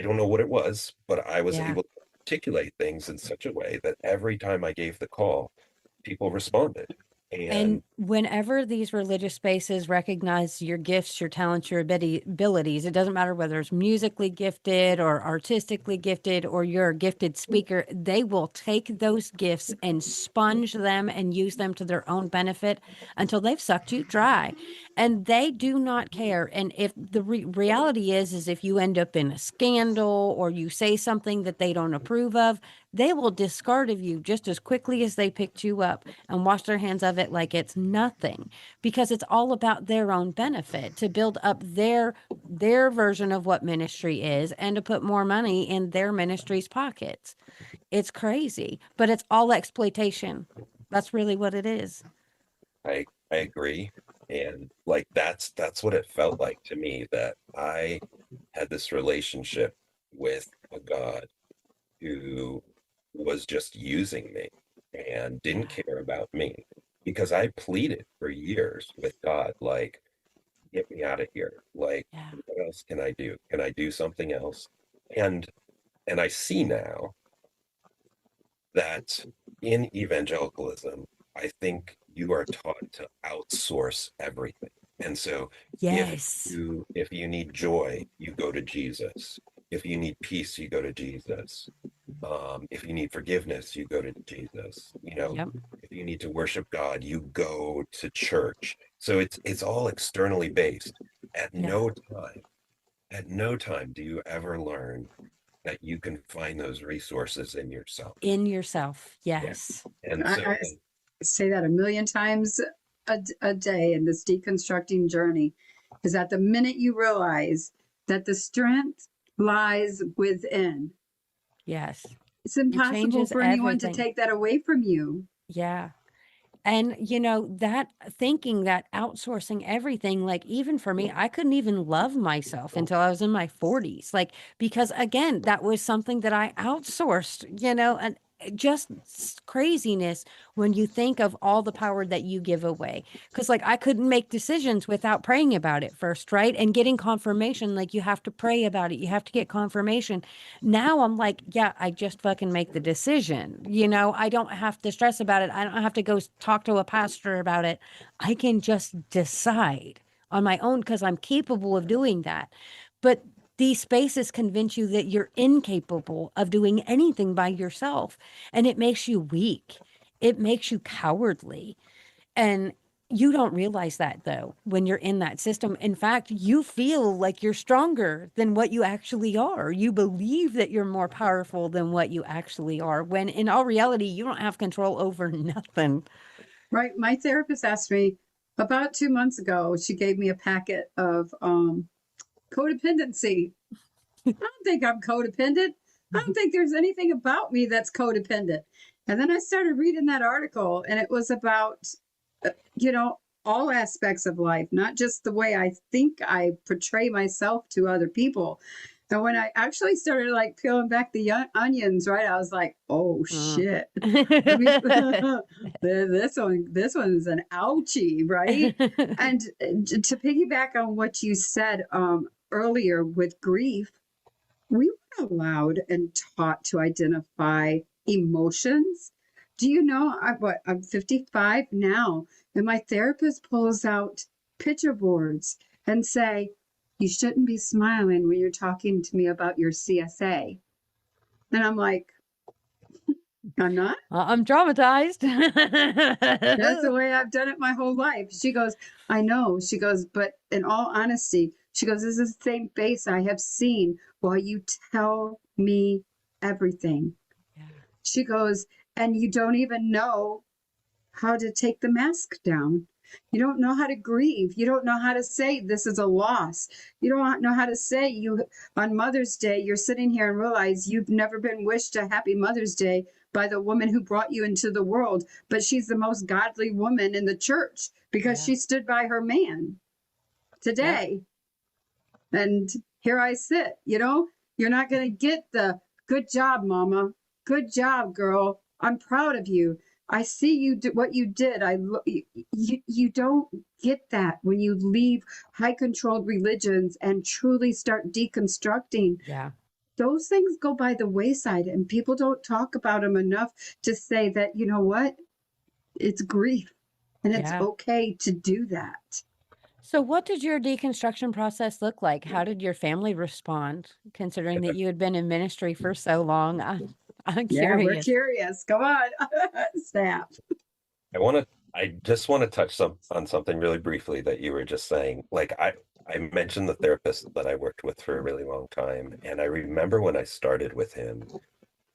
don't know what it was, but I was Yeah. able to articulate things in such a way that every time I gave the call, people responded. And And whenever these religious spaces recognize your gifts, your talents, your abilities, it doesn't matter whether it's musically gifted or artistically gifted or you're a gifted speaker, they will take those gifts and sponge them and use them to their own benefit until they've sucked you dry. And they do not care. And if the reality is if you end up in a scandal or you say something that they don't approve of, they will discard of you just as quickly as they picked you up and wash their hands of it like it's nothing because it's all about their own benefit to build up their version of what ministry is and to put more money in their ministry's pockets. It's crazy, but it's all exploitation. That's really what it is. I agree. And like that's what it felt like to me that I had this relationship with a God who was just using me and didn't Yeah. care about me because I pleaded for years with God, like, get me out of here. Like, Yeah. what else can I do? Can I do something else? And and I see now that in evangelicalism, I think you are taught to outsource everything. And so Yes. if you need joy, you go to Jesus. If you need peace, you go to Jesus. If you need forgiveness, you go to Jesus. You know, Yep. if you need to worship God, you go to church. So it's all externally based. At Yeah. no time, at no time do you ever learn that you can find those resources in yourself. In yourself. Yeah. Yes. And so I say that a million times a day in this deconstructing journey is that the minute you realize that the strength lies within, Yes. it's It impossible changes for anyone to everything. take that away from you. Yeah. And that thinking that outsourcing everything, like even for me, I couldn't even love myself until I was in my 40s. Like, because again, that was something that I outsourced, and just craziness when you think of all the power that you give away. Because, like, I couldn't make decisions without praying about it first, right? And getting confirmation, like, you have to pray about it, you have to get confirmation. Now I'm like, yeah, I just fucking make the decision. I don't have to stress about it. I don't have to go talk to a pastor about it. I can just decide on my own because I'm capable of doing that. But these spaces convince you that you're incapable of doing anything by yourself. And it makes you weak. It makes you cowardly. And you don't realize that though when you're in that system. In fact, you feel like you're stronger than what you actually are. You believe that you're more powerful than what you actually are, when in all reality, you don't have control over nothing. Right. My therapist asked me about 2 months ago, she gave me a packet of codependency. I don't think I'm codependent. I don't think there's anything about me that's codependent. And then I started reading that article, and it was about, uh, you know, all aspects of life, not just the way I think I portray myself to other people. And when I actually started like peeling back the onions, right, I was like, oh Mm. shit. Let me, this one is an ouchie, right? And to piggyback on what you said earlier with grief, we were allowed and taught to identify emotions. Do you know I'm 55 now, and my therapist pulls out picture boards and say, "You shouldn't be smiling when you're talking to me about your CSA." And I'm like, "I'm not. I'm traumatized. That's the way I've done it my whole life." She goes, "I know." She goes, "But in all honesty," she goes, "this is the same face I have seen while you tell me everything." Yeah. She goes, "And you don't even know how to take the mask down. You don't know how to grieve. You don't know how to say this is a loss. You don't know how to say you on Mother's Day, you're sitting here and realize you've never been wished a happy Mother's Day by the woman who brought you into the world, but she's the most godly woman in the church because Yeah. she stood by her man Yep. today. And here I sit, you're not going to get the good job, mama. Good job, girl. I'm proud of you. I see you do what you did. You don't get that when you leave high controlled religions and truly start deconstructing. Yeah. Those things go by the wayside, and people don't talk about them enough to say that, you know what? It's grief, and it's Yeah. okay to do that. So, what did your deconstruction process look like? How did your family respond, considering that you had been in ministry for so long? I'm Yeah, we're curious. curious. Come on, snap. I just want to touch on something really briefly that you were just saying. Like I mentioned the therapist that I worked with for a really long time, and I remember when I started with him,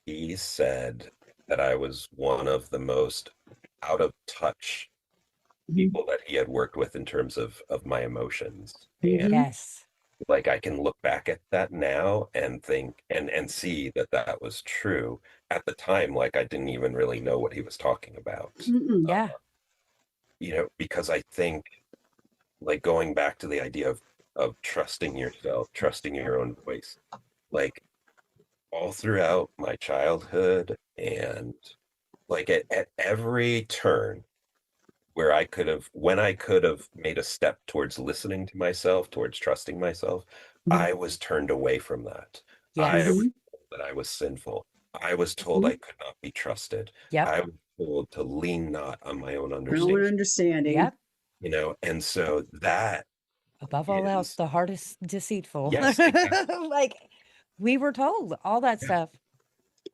he said that I was one of the most out of touch people that he had worked with in terms of my emotions. And Mm-hmm. Yes. like I can look back at that now and think and see that that was true. At the time, like I didn't even really know what he was talking about. Mm-mm. Uh, Yeah. because I think like going back to the idea of trusting yourself, trusting your own voice, like all throughout my childhood and like at every turn where when I could have made a step towards listening to myself, towards trusting myself, I was turned away from that. I was Yes. Mm-hmm. told that I was sinful. I was told Mm-hmm. I could not be trusted. Yep. I was told to lean not on my own No understanding, understanding. Yep. and so that Above all else, is, the heart is deceitful. yes, exactly. Like we were told all that Yeah. stuff.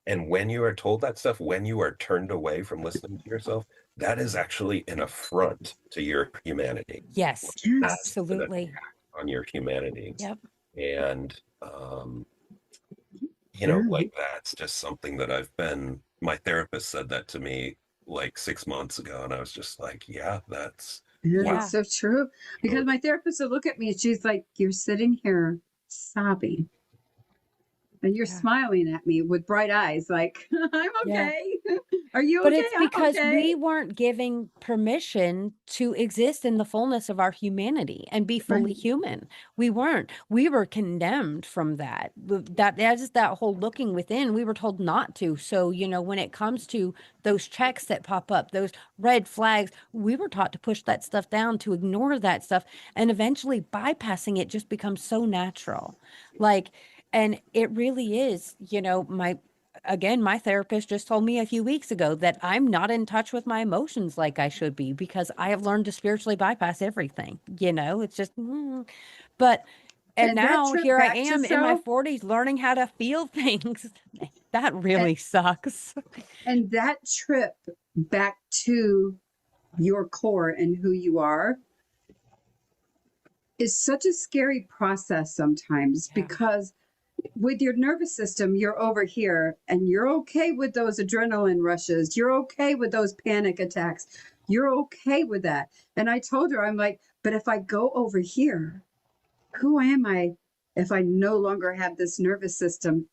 And when you are told that stuff, when you are turned away from listening to yourself, that is actually an affront to your humanity. Yes. Yes. That's an Absolutely. attack on your humanity. Yep. And, Yeah. like that's just something that my therapist said that to me like 6 months ago. And I was just like, yeah, Yeah, Yeah. that's wow. so true. Because So, my therapist would look at me and she's like, "You're sitting here sobbing and you're Yeah. smiling at me with bright eyes, like, I'm Yeah. okay. Are you But okay? it's I'm because okay." we weren't giving permission to exist in the fullness of our humanity and be fully Right. human. We weren't. We were condemned from that. That's that whole looking within. We were told not to. So, when it comes to those checks that pop up, those red flags, we were taught to push that stuff down, to ignore that stuff, and eventually bypassing it just becomes so natural. Like, and it really is, my therapist just told me a few weeks ago that I'm not in touch with my emotions like I should be because I have learned to spiritually bypass everything. It's just, but, and And that now trip here I back to am in my self 40s learning how to feel things. That and, really sucks. and that trip back to your core and who you are is such a scary process sometimes Yeah. because with your nervous system, you're over here and you're okay with those adrenaline rushes. You're okay with those panic attacks. You're okay with that. And I told her, I'm like, but if I go over here, who am I if I no longer have this nervous system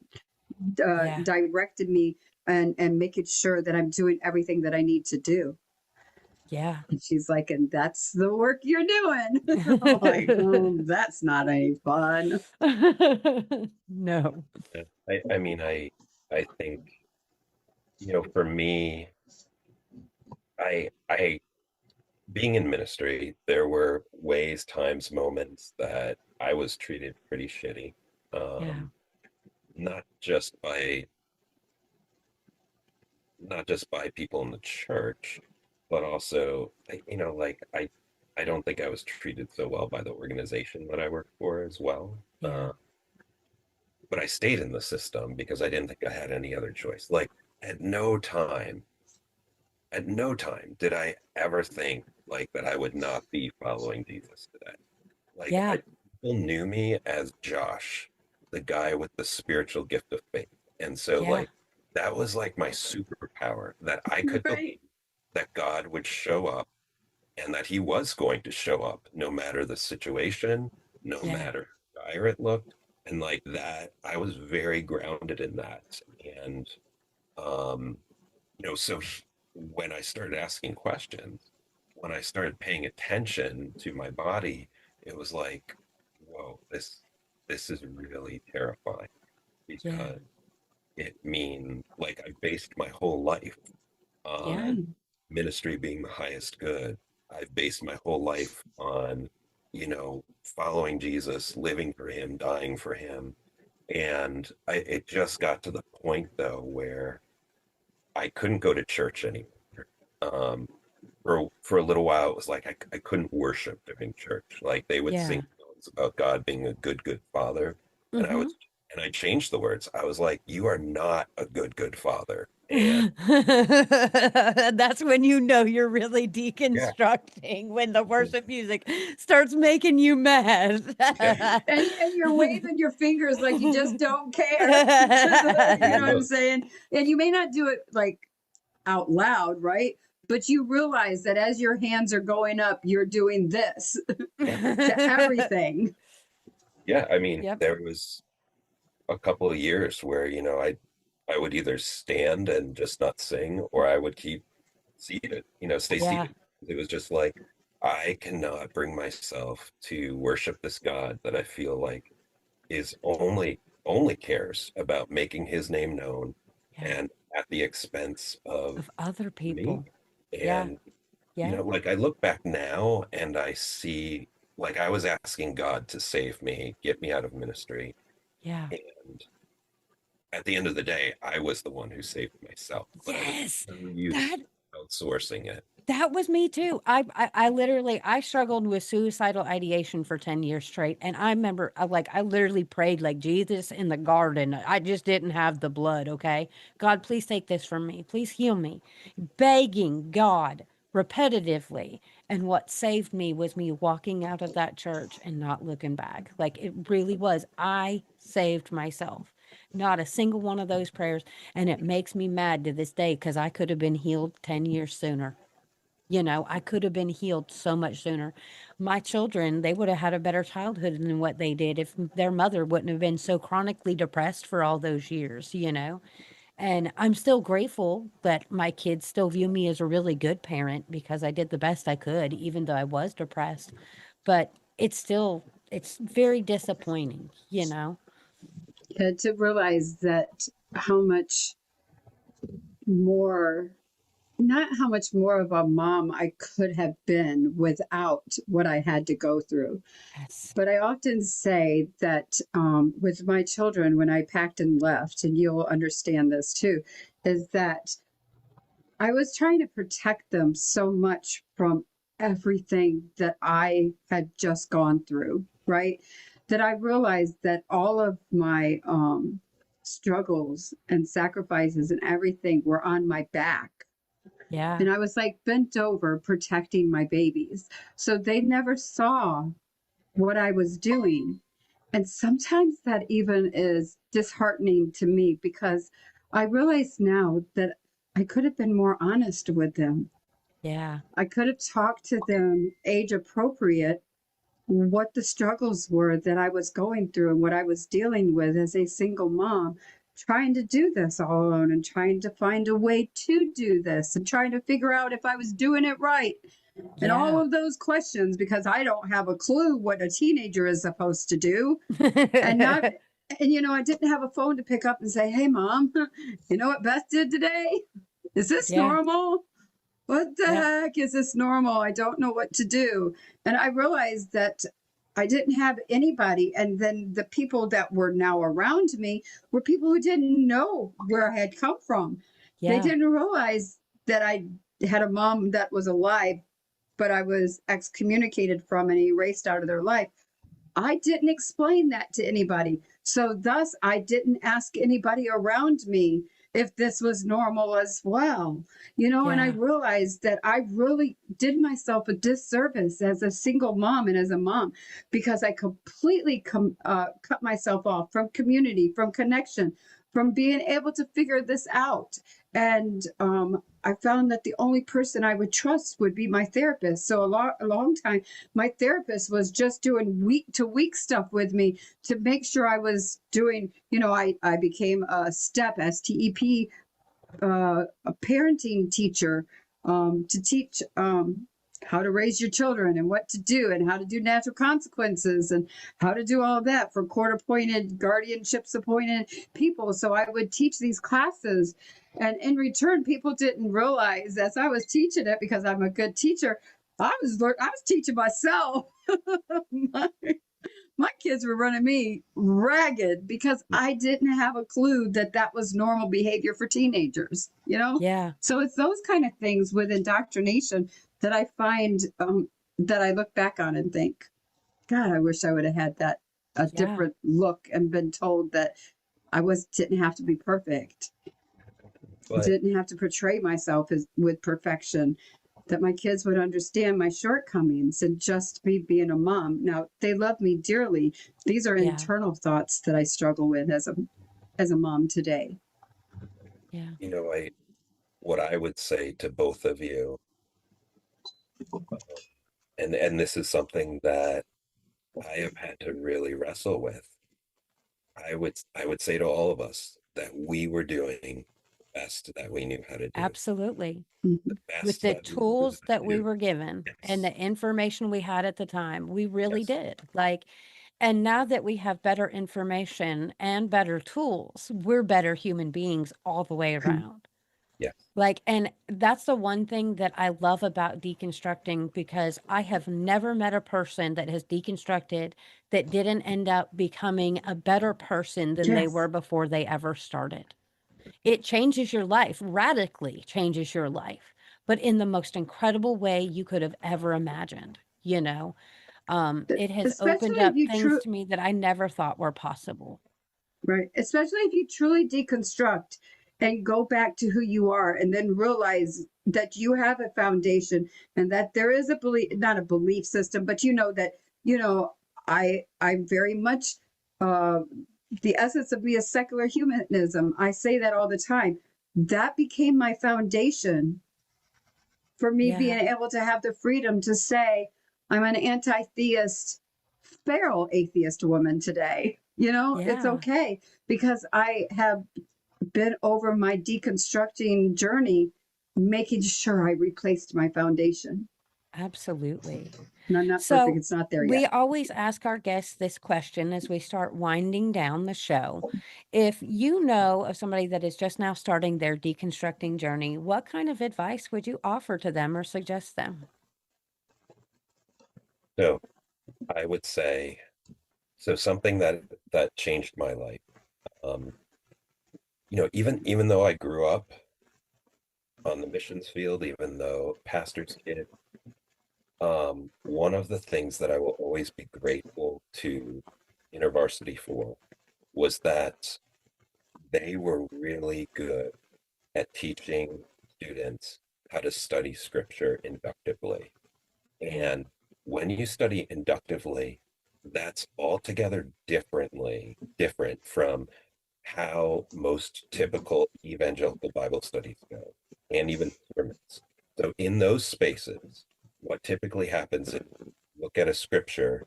Yeah. directed me and making sure that I'm doing everything that I need to do? Yeah. And she's like, and that's the work you're doing. I'm like, oh, that's not any fun. No. I mean, I think, for me, I being in ministry, there were ways, times, moments that I was treated pretty shitty. Yeah. Not just by not just by people in the church, but also, like I don't think I was treated so well by the organization that I worked for as well. Yeah. But I stayed in the system because I didn't think I had any other choice. Like at no time, at no time did I ever think like that I would not be following Jesus today. Like Yeah. people knew me as Josh, the guy with the spiritual gift of faith. And so Yeah. like that was like my superpower that I could believe Right. that God would show up and that he was going to show up no matter the situation, no Yeah. matter how dire it looked. And like that, I was very grounded in that. And, um, so when I started asking questions, when I started paying attention to my body, it was like, whoa, this is really terrifying Yeah. because it means like I based my whole life Yeah. on ministry being the highest good. I've based my whole life on, following Jesus, living for him, dying for him. And it just got to the point though where I couldn't go to church anymore. Um, for a little while, it was like I couldn't worship during church. Like they would Yeah. sing songs about God being a good, good father, and Mm-hmm. I changed the words. I was like, "You are not a good, good father." And That's when you know you're really yeah, deconstructing, when the worship music starts making you mad. yeah, And you're waving your fingers like you just don't care. You know what I'm no, saying? And you may not do it like out loud, right? But you realize that as your hands are going up, you're doing this to everything. yeah. I mean, Yep. there was a couple of years where I would either stand and just not sing, or I would keep seated, stay Yeah. seated. It was just like I cannot bring myself to worship this God that I feel like is only cares about making his name known Yeah. and at the expense of Of other me. people. Yeah. And Yeah. like I look back now and I see like I was asking God to save me, get me out of ministry. Yeah. And at the end of the day, I was the one who saved myself, but I was Yes. so That used to outsourcing it. that was me too. I literally I struggled with suicidal ideation for 10 years straight. And I remember I literally prayed like Jesus in the garden. I just didn't have the blood, okay? God, please take this from me. Please heal me. Begging God repetitively. And what saved me was me walking out of that church and not looking back. Like it really was. I saved myself. Not a single one of those prayers. And it makes me mad to this day because I could have been healed 10 years sooner. I could have been healed so much sooner. My children, they would have had a better childhood than what they did if their mother wouldn't have been so chronically depressed for all those years. And I'm still grateful that my kids still view me as a really good parent because I did the best I could, even though I was depressed. But it's very disappointing. To realize that how much more, not how much more of a mom I could have been without what I had to go through. Yes. But I often say that with my children, when I packed and left, and you'll understand this too, is that I was trying to protect them so much from everything that I had just gone through, right? That I realized that all of my struggles and sacrifices and everything were on my back. Yeah. And I was like bent over protecting my babies. So they never saw what I was doing. And sometimes that even is disheartening to me because I realize now that I could have been more honest with them. Yeah. I could have talked to them age appropriate what the struggles were that I was going through and what I was dealing with as a single mom, trying to do this all alone and trying to find a way to do this and trying to figure out if I was doing it right. And all Yeah. of those questions because I don't have a clue what a teenager is supposed to do. And not, and I didn't have a phone to pick up and say, "Hey, mom, you know what Beth did today? Is this Yeah. normal? What the Yep. heck is this normal? I don't know what to do." And I realized that I didn't have anybody. And then the people that were now around me were people who didn't know where I had come from. They Yeah. didn't realize that I had a mom that was alive, but I was excommunicated from and erased out of their life. I didn't explain that to anybody. So, thus, I didn't ask anybody around me if this was normal as well. And I Yeah. realized that I really did myself a disservice as a single mom and as a mom because I completely cut myself off from community, from connection, from being able to figure this out. And I found that the only person I would trust would be my therapist. So, a long time, my therapist was just doing week to week stuff with me to make sure I was doing, I became a STEP, a parenting teacher, to teach how to raise your children and what to do and how to do natural consequences and how to do all of that for court appointed, guardianships appointed people. So I would teach these classes. And in return, people didn't realize as I was teaching it, because I'm a good teacher, I was teaching myself. my, my kids were running me ragged because I didn't have a clue that that was normal behavior for teenagers. Yeah. So it's those kind of things with indoctrination that I find that I look back on and think, God, I wish I would have had that a Yeah. different look and been told that didn't have to be perfect, But didn't have to portray myself as with perfection, that my kids would understand my shortcomings and just me being a mom. Now, they love me dearly. These are Yeah. internal thoughts that I struggle with as a mom today. Yeah. I what I would say to both of you, and this is something that I have had to really wrestle with. I would say to all of us that we were doing the best that we knew how to do, Absolutely. Mhm. With best the that we knew tools how that to we do. were given and Yes, the information we had at the time, we really yes, did. Like, and now that we have better information and better tools, we're better human beings all the way around. yes. Like, and that's the one thing that I love about deconstructing because I have never met a person that has deconstructed that didn't end up becoming a better person than they Yes. were before they ever started. It changes your life, radically changes your life, but in the most incredible way you could have ever imagined, you know? It has opened Especially if up you things to me that I never thought were possible. right, especially if you truly deconstruct and go back to who you are and then realize that you have a foundation and that there is a belief, not a belief system, but that, you know, I'm very much uh the essence of be a secular humanism. I say that all the time. That became my foundation for me being Yeah, able to have the freedom to say I'm an anti-theist, feral atheist woman today. It's yeah, okay because I have been over my deconstructing journey, making sure I replaced my foundation. absolutely. And I'm not perfect, So it's not there we yet. always ask our guests this question as we start winding down the show. If you know of somebody that is just now starting their deconstructing journey, what kind of advice would you offer to them or suggest them? So I would say, so something that changed my life. Um, even though I grew up on the missions field, even though pastor's kid, one of the things that I will always be grateful to InterVarsity for was that they were really good at teaching students how to study scripture inductively. Yeah, And when you study inductively, that's altogether different from how most typical evangelical Bible studies go, and even sermons. So in those spaces, what typically happens is you look at a scripture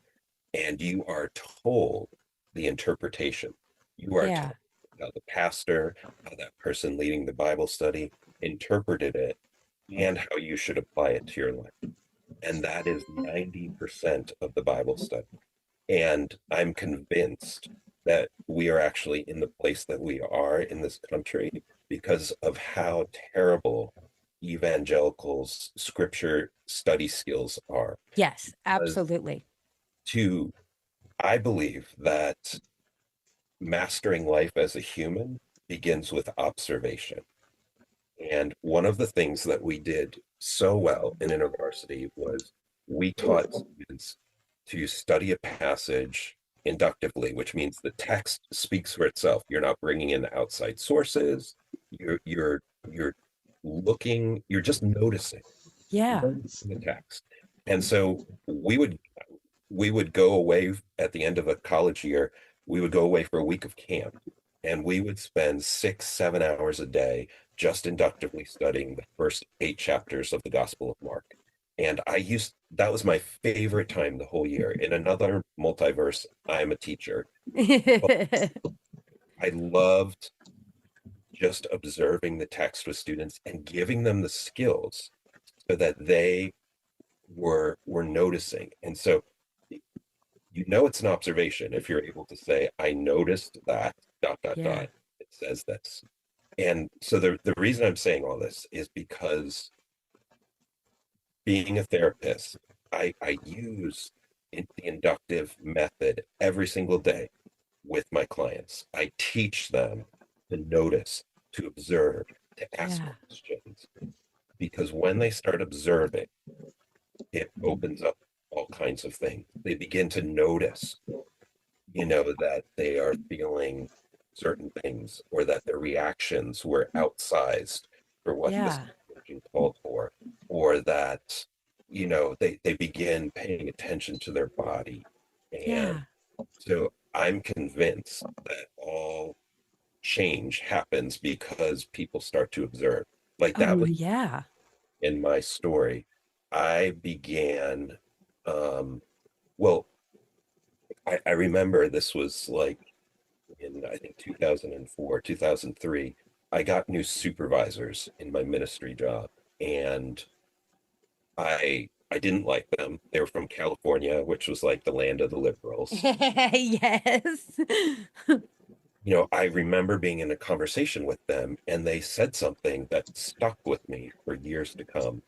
and you are told the interpretation. You are yeah, told how the pastor, how that person leading the Bible study interpreted it, and how you should apply it to your life. And that is 90% of the Bible study. And I'm convinced that we are actually in the place that we are in this country because of how terrible evangelicals' scripture study skills are. yes, Because absolutely. to, I believe that mastering life as a human begins with observation. And one of the things that we did so well in InterVarsity was we taught students to study a passage inductively, which means the text speaks for itself. You're not bringing in outside sources. You're looking, you're just Yeah. noticing the text. And so we would go away at the end of a college year. We would go away for a week of camp, and we would spend 6, 7 hours a day just inductively studying the first 8 chapters of the Gospel of Mark. And that was my favorite time the whole year. In another multiverse, I'm a teacher, but I loved just observing the text with students and giving them the skills so that they were noticing. And so it's an observation if you're able to say, I noticed that, dot, dot, Yeah. dot, it says this. And so the reason I'm saying all this is because being a therapist, I use the inductive method every single day with my clients. I teach them to notice, to observe, to ask Yeah. questions, because when they start observing, it opens up all kinds of things. They begin to notice, that they are feeling certain things or that their reactions were outsized for what the Yeah. situation called for, or that, they begin paying attention to their body. And Yeah. so I'm convinced that all change happens because people start to observe. Like that Oh, was yeah. in my story. I began, well, I remember this was like in I think 2004, 2003. I got new supervisors in my ministry job, and I didn't like them. They were from California, which was like the land of the liberals. Yes. I remember being in a conversation with them, and they said something that stuck with me for years to come.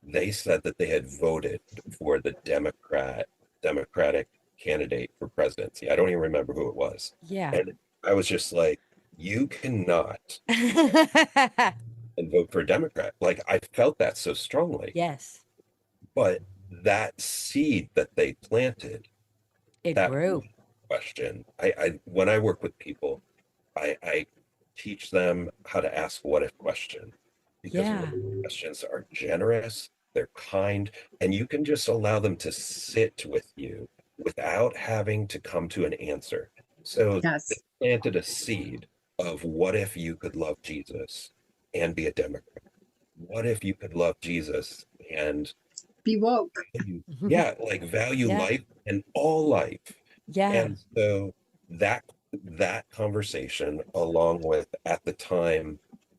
They said that they had voted for the Democratic candidate for presidency. I don't even remember who it was. Yeah. And I was just like, you cannot and vote for a Democrat. Like I felt that so strongly. Yes. But that seed that they planted, It that grew. question, I when I work with people, I teach them how to ask what if question, because what Yeah. if questions are generous, they're kind, and you can just allow them to sit with you without having to come to an answer. So they Yes. planted a seed of what if you could love Jesus and be a Democrat? What if you could love Jesus and Be woke. yeah, like value Yeah. life and all life. Yeah. And so that conversation, along with at the time,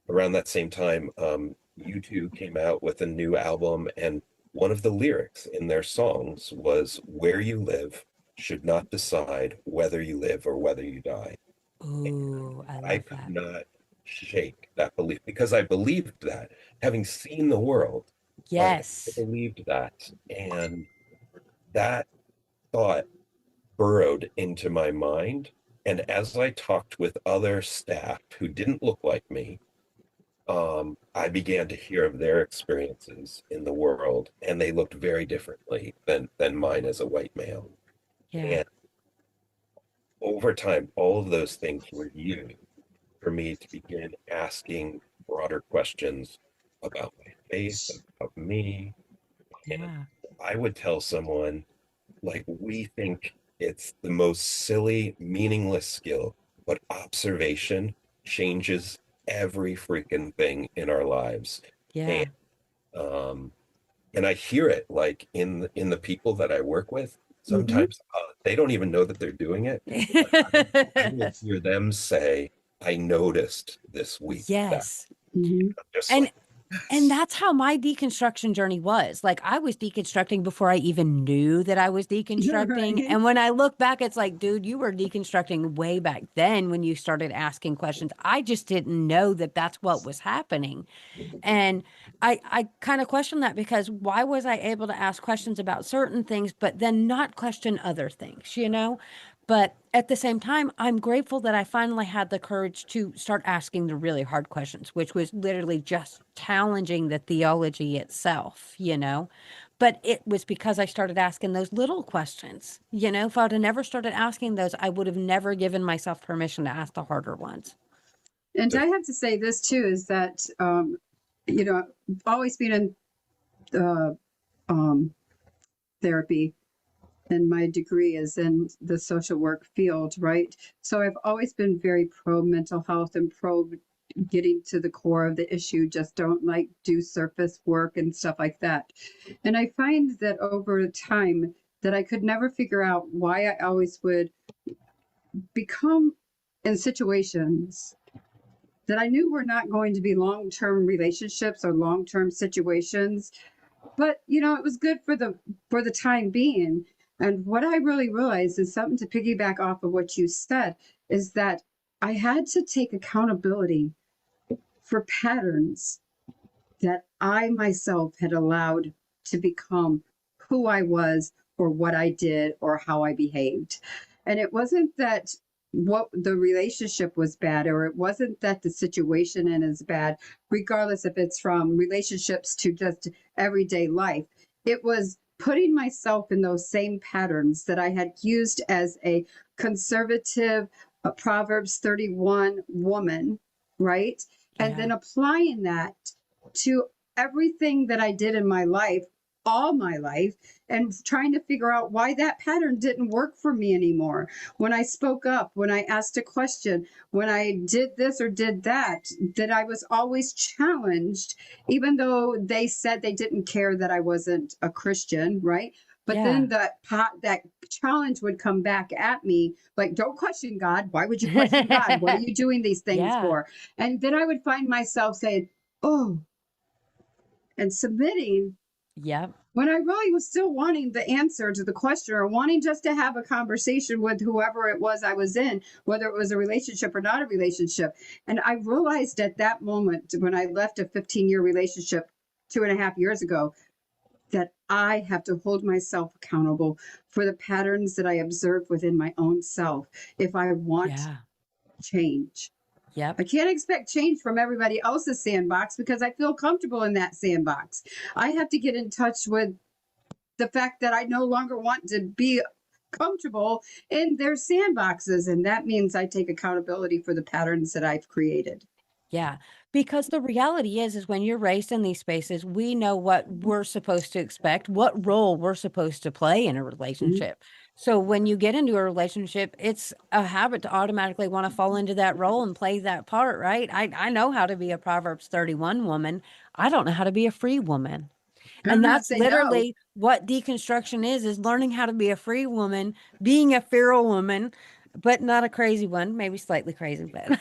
around that same time, U2 came out with a new album, and one of the lyrics in their songs was, "Where you live should not decide whether you live or whether you die." Ooh, I I love could that. not shake that belief because I believed that. Having seen the world, I Yes. believed that. And that thought burrowed into my mind. And as I talked with other staff who didn't look like me, I began to hear of their experiences in the world, and they looked very differently than mine as a white male. Yeah. And over time, all of those things were used for me to begin asking broader questions about my faith, about me. And Yeah. I would tell someone, like, we think it's the most silly, meaningless skill, but observation changes every freaking thing in our lives. And Yeah. um, and I hear it like in the people that I work with. Hmm. Sometimes they don't even know that they're doing it, but I will hear them say, "I noticed this week that." Yes. Hmm. I'm just And like, And yes, that's how my deconstruction journey was. Like I was deconstructing before I even knew that I was deconstructing. Right. And when I look back, it's like, dude, you were deconstructing way back then when you started asking questions. I just didn't know that that's what was happening. And I kind of question that because why was I able to ask questions about certain things, but then not question other things, you know? But at the same time, I'm grateful that I finally had the courage to start asking the really hard questions, which was literally just challenging the theology itself, you know. But it was because I started asking those little questions. You know, if I'd have never started asking those, I would have never given myself permission to ask the harder ones. And The- I have to say this too is that, you know, always been in um, therapy, and my degree is in the social work field, right? So I've always been very pro mental health and pro getting to the core of the issue, just don't like do surface work and stuff like that. And I find that over time that I could never figure out why I always would become in situations that I knew were not going to be long-term relationships or long-term situations, but you know, it was good for the time being. And what I really realized is something to piggyback off of what you said is that I had to take accountability for patterns that I myself had allowed to become who I was or what I did or how I behaved. And it wasn't that what the relationship was bad, or it wasn't that the situation in is bad, regardless if it's from relationships to just everyday life. It was putting myself in those same patterns that I had used as a conservative, Proverbs 31 woman, right? And Yeah. then applying that to everything that I did in my life, all my life, and trying to figure out why that pattern didn't work for me anymore. When I spoke up, when I asked a question, when I did this or did that, that I was always challenged, even though they said they didn't care that I wasn't a Christian, right? But Yeah. then that challenge would come back at me, like, don't question God. Why would you question God? What are you doing these things Yeah. for? And then I would find myself saying, oh, and submitting Yep. when I really was still wanting the answer to the question or wanting just to have a conversation with whoever it was I was in, whether it was a relationship or not a relationship. And I realized at that moment when I left a 15-year relationship 2.5 years ago that I have to hold myself accountable for the patterns that I observe within my own self if I want Yeah. change. Yep. I can't expect change from everybody else's sandbox because I feel comfortable in that sandbox. I have to get in touch with the fact that I no longer want to be comfortable in their sandboxes. And that means I take accountability for the patterns that I've created. Yeah, because the reality is when you're raised in these spaces, we know what we're supposed to expect, what role we're supposed to play in a Mhm. relationship. So when you get into a relationship, it's a habit to automatically want to fall into that role and play that part, right? I know how to be a Proverbs 31 woman. I don't know how to be a free woman. I'm And not that's saying no. literally what deconstruction is learning how to be a free woman, being a feral woman, but not a crazy one, maybe slightly crazy, but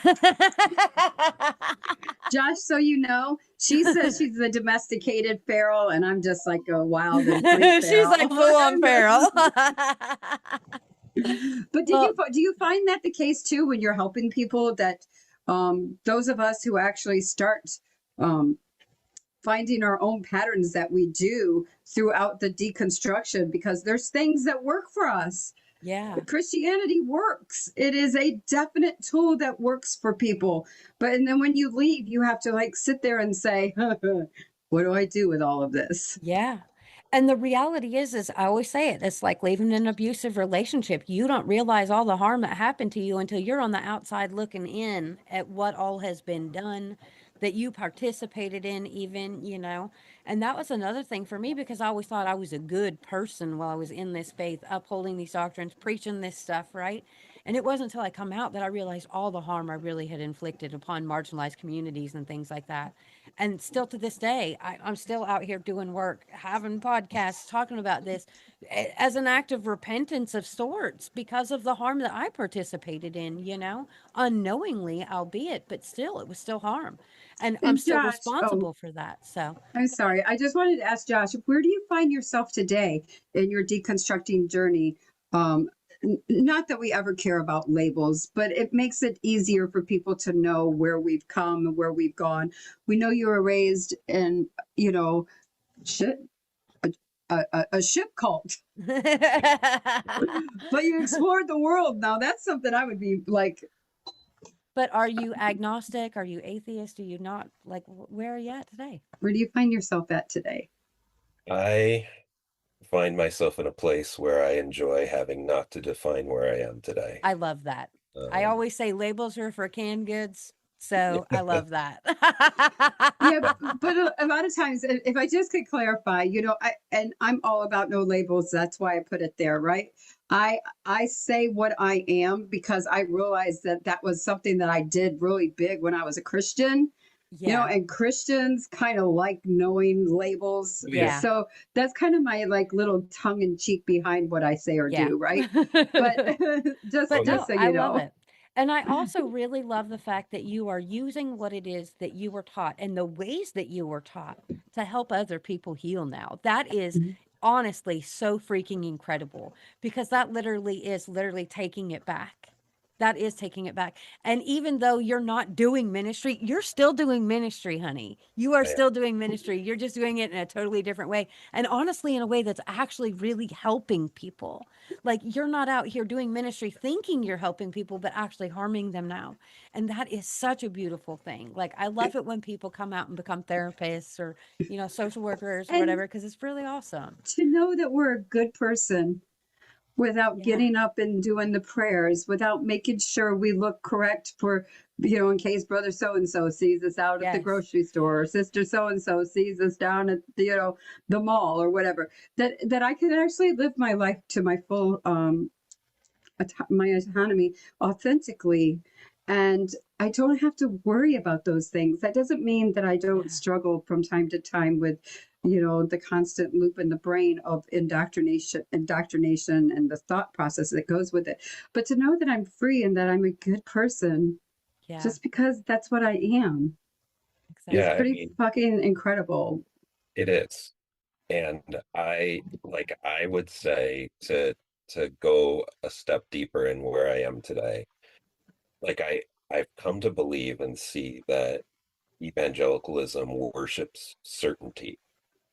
Josh, so you know, she says she's the domesticated feral, and I'm just like a wild and free she's feral. like full on feral. But Well, do you find that the case too when you're helping people that those of us who actually start um, finding our own patterns that we do throughout the deconstruction because there's things that work for us. yeah. Christianity works. It is a definite tool that works for people. But and then when you leave, you have to like sit there and say, what do I do with all of this? Yeah. And the reality is I always say it, it's like leaving an abusive relationship. You don't realize all the harm that happened to you until you're on the outside looking in at what all has been done that you participated in, even, you know. And that was another thing for me because I always thought I was a good person while I was in this faith, upholding these doctrines, preaching this stuff, right? And it wasn't until I come out that I realized all the harm I really had inflicted upon marginalized communities and things like that. And still to this day, I'm still out here doing work, having podcasts, talking about this as an act of repentance of sorts because of the harm that I participated in, you know, unknowingly, albeit, but still, it was still harm. And I'm And still Josh, oh, responsible for that. So, I'm go ahead. sorry. I just wanted to ask Josh, where do you find yourself today in your deconstructing journey? Um, Not that we ever care about labels, but it makes it easier for people to know where we've come and where we've gone. We know you were raised in, you know, shit, a ship cult, but you explored the world. Now that's something I would be like. But are you agnostic? Are you atheist? Do you not like where are you at today? Where do you find yourself at today? I find myself in a place where I enjoy having not to define where I am today. I love that. I Um, always say labels are for canned goods, so I love that. Yeah, yeah, but a lot of times, if I just could clarify, I'm all about no labels. That's why I put it there, right? I say what I am because I realized that that was something that I did really big when I was a Christian. Yeah, And Christians kind of like knowing labels. yeah, yeah, So that's kind of my like little tongue in cheek behind what I say or yeah. do, right? But just oh But yeah, just no, so I you love know. it. And I also really love the fact that you are using what it is that you were taught and the ways that you were taught to help other people heal now. That is honestly so freaking incredible because that literally taking it back. That is taking it back. And even though you're not doing ministry, you're still doing ministry, honey. You are I am. still doing ministry. You're just doing it in a totally different way. And honestly, in a way that's actually really helping people. Like you're not out here doing ministry thinking you're helping people, but actually harming them now. And that is such a beautiful thing. Like I love it when people come out and become therapists or, social workers or And whatever, because it's really awesome. to know that we're a good person without Yeah. getting up and doing the prayers, without making sure we look correct for, in case brother so and so sees us out at the Yes. grocery store, or sister so and so sees us down at the mall or whatever. That I can actually live my life to my full my autonomy authentically, and I don't have to worry about those things. That doesn't mean that I don't Yeah. struggle from time to time with, the constant loop in the brain of indoctrination and the thought process that goes with it. But to know that I'm free and that I'm a good person Yeah. just because that's what I am is Yeah. I Exactly. pretty mean, fucking incredible. it is. And I would say to go a step deeper in where I am today, like I've come to believe and see that evangelicalism worships certainty,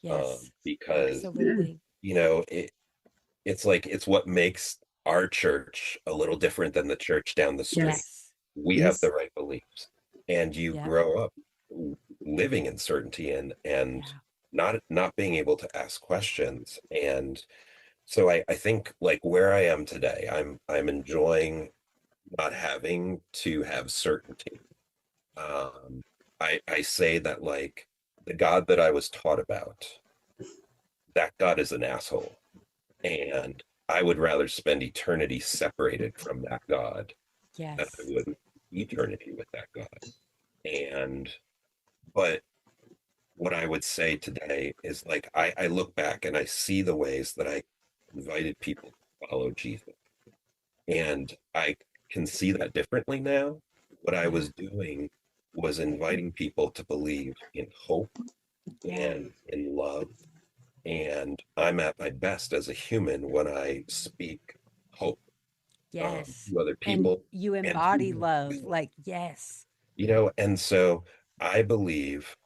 Yes. because Yeah. Absolutely. it's like it's what makes our church a little different than the church down the street. Yes. Yes. We have Yes. the right beliefs, and you Yep. grow up living in certainty and Yeah. not being able to ask questions. And so I think like where I am today, I'm enjoying not having to have certainty. Um, I say that like the God that I was taught about, that God is an asshole. And I would rather spend eternity separated from that God than I Yes. would eternity with that God. And but what I would say today is like I look back and I see the ways that I invited people to follow Jesus. And I can see that differently now. What I Yeah. was doing was inviting people to believe in hope Yeah. and in love. And I'm at my best as a human when I speak hope, Yes. to other And people you and to embody love. myself. Like, yes. And so I believe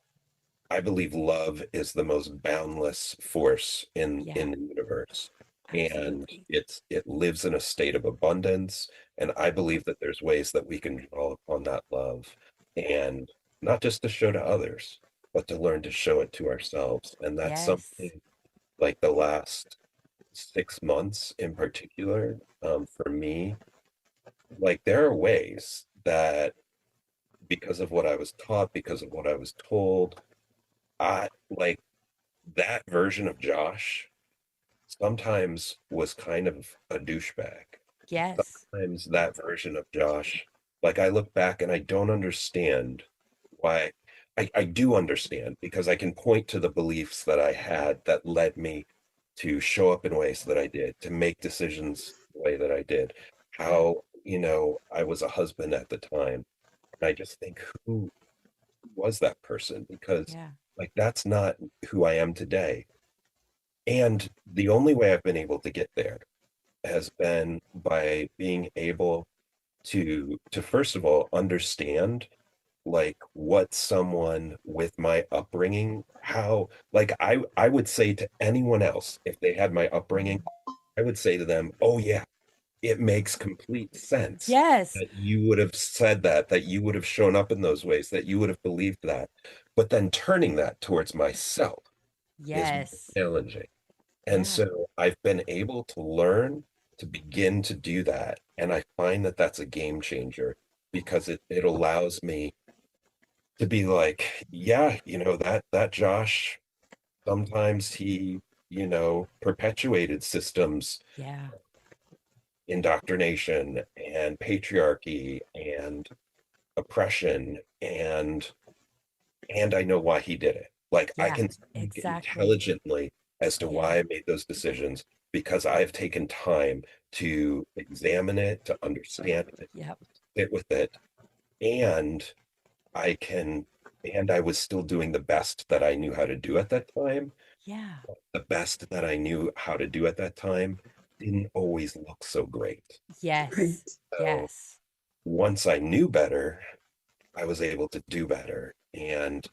I believe love is the most boundless force Yeah. in the universe. And Absolutely. it lives in a state of abundance. And I believe that there's ways that we can draw upon that love, and not just to show to others, but to learn to show it to ourselves. And that's Yes. something like the last 6 months in particular, for me, like there are ways that because of what I was taught, because of what I was told, I like that version of Josh sometimes was kind of a douchebag. Yes. Sometimes that version of Josh, like I look back and I don't understand why. I do understand because I can point to the beliefs that I had that led me to show up in ways that I did, to make decisions the way that I did. Yeah. How, I was a husband at the time. And I just think, who was that person? Because Yeah. like that's not who I am today. And the only way I've been able to get there has been by being able to first of all understand like what someone with my upbringing, how like I would say to anyone else if they had my upbringing, I would say to them, "Oh yeah, it makes complete sense Yes. that you would have said that, that you would have shown up in those ways, that you would have believed that." But then turning that towards myself is Yes. challenging. And Yeah. so I've been able to learn to begin to do that. And I find that that's a game changer because it allows me to be like, yeah, that Josh, sometimes he, perpetuated systems, Yeah. indoctrination and patriarchy and oppression and I know why he did it. Like I Yeah. can speak Exactly. intelligently as to Yeah. why I made those decisions because I've taken time to examine it, to understand it, Yep. sit with it, and I can, and I was still doing the best that I knew how to do at that time. Yeah. The best that I knew how to do at that time didn't always look so great. Right. Yes. So Yes. once I knew better, I was able to do better. And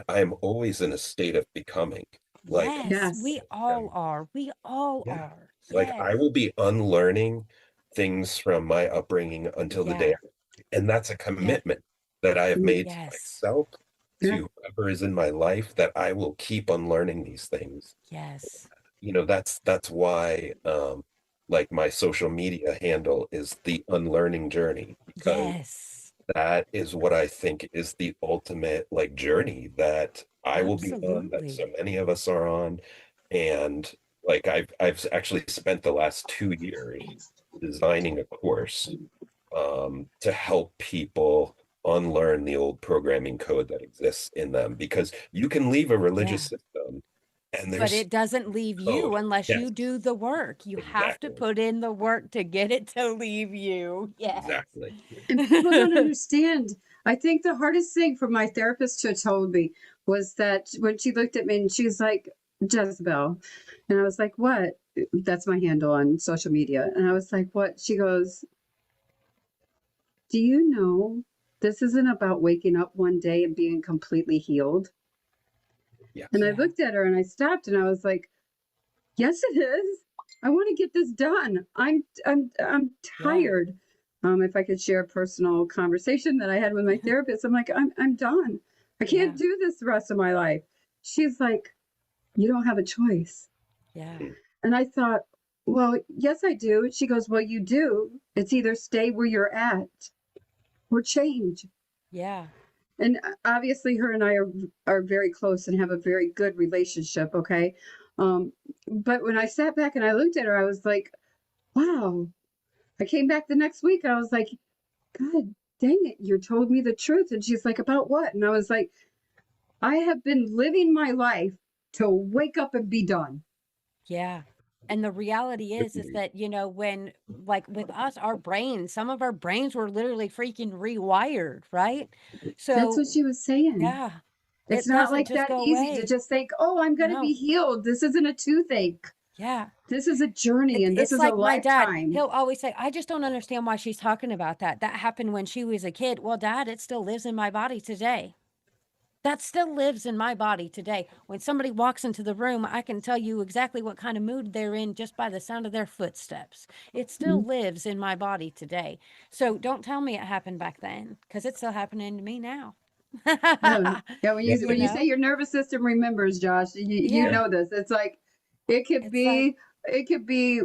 I'm always in a state of becoming. Like, Yes. Yes. We all um, are. We all yeah, are. like Yes. I will be unlearning things from my upbringing until the Yeah. day. And that's a Yep. commitment that I have Mm, made to Yes. myself, yeah. to whoever is in my life, that I will keep unlearning these things. Yes. That's why like my social media handle is the unlearning journey, because Yes. that is what I think is the ultimate like journey that I will be on, that so Absolutely. many of us are on. And like I've actually spent the last 2 years designing a course to help people unlearn the old programming code that exists in them, because you can leave a religious Yeah. system and But there's it doesn't leave you code. unless Yes, you do the work. You have to exactly. put in the work to get it to leave you. Yes. Exactly. And people don't understand. I think the hardest thing for my therapist to have told me was that when she looked at me and she was like, Jezebel. And I was like, what? That's my handle on social media. And I was like, what? She goes, do you know this isn't about waking up one day and being completely healed? And Yes. I Yeah. looked at her and I stopped and I was like, yes, it is. I want to get this done. I'm Yeah. tired. If I could share a personal conversation that I had with my therapist, I'm like, I'm done. I Yeah. can't do this the rest of my life. She's like, you don't have a choice. Yeah. And I thought, well, yes, I do. She goes, well, you do. It's either stay where you're at or change. Yeah. And obviously her and I are very close and have a very good relationship, okay? Um, but when I sat back and I looked at her, I was like, wow. I came back the next week and I was like, God dang it, you told me the truth. And she's like, about what? And I was like, I have been living my life to wake up and be done. Yeah. And the reality is that, when like with us, our brains, some of our brains were literally freaking rewired, right? That's what So, she was saying. yeah, It's it not doesn't like just that go easy to away. just think, oh, I'm going to be No. healed. This isn't a toothache. Yeah. This is a journey and this It's is a like my dad. lifetime. He'll always say, I just don't understand why she's talking about that. That happened when she was a kid. Well, Dad, it still lives in my body today. That still lives in my body today. When somebody walks into the room, I can tell you exactly what kind of mood they're in just by the sound of their footsteps. It still Mhm. lives in my body today. So don't tell me it happened back then, because it's still happening to me now. Yeah, yeah. Yeah. When you you say know? your nervous system remembers, Josh, you Yeah. Yeah. know this. It's like it could It's like, be it could be.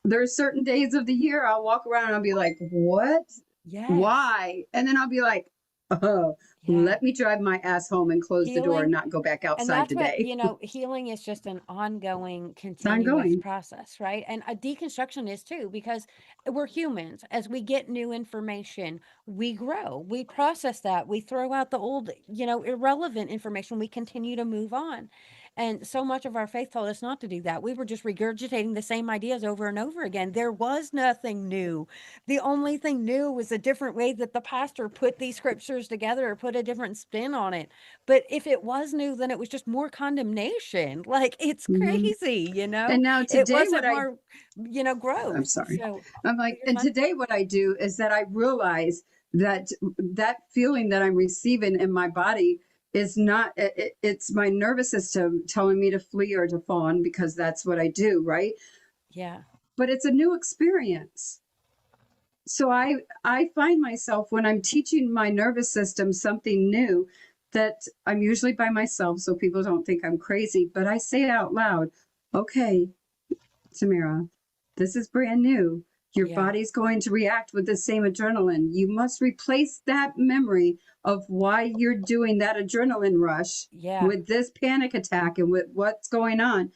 There's certain days of the year I'll walk around and I'll be like, what? yes. Why? And then I'll be like, oh, Yeah. let me drive my ass home and close the door and Healing. not go back And outside that's what, today. healing is just an ongoing, It's continuous ongoing. process, right? And a deconstruction is too, because we're humans. As we get new information, we grow, we process that, we throw out the old, irrelevant information, we continue to move on. And so much of our faith told us not to do that. We were just regurgitating the same ideas over and over again. There was nothing new. The only thing new was a different way that the pastor put these scriptures together or put a different spin on it. But if it was new, then it was just more condemnation. Like, it's Hmm. crazy, And now It today, wasn't more, I'm growth. sorry. So, I'm oh, like, you're and fine. today what I do is that I realize that that feeling that I'm receiving in my body is not it's my nervous system telling me to flee or to fawn because that's what I do, right? Yeah. But it's a new experience. So I find myself when I'm teaching my nervous system something new, that I'm usually by myself so people don't think I'm crazy, but I say it out loud. Okay, Samira, this is brand new. Your Yeah. body's going to react with the same adrenaline. You must replace that memory of why you're doing that adrenaline rush Yeah. with this panic attack and with what's going on,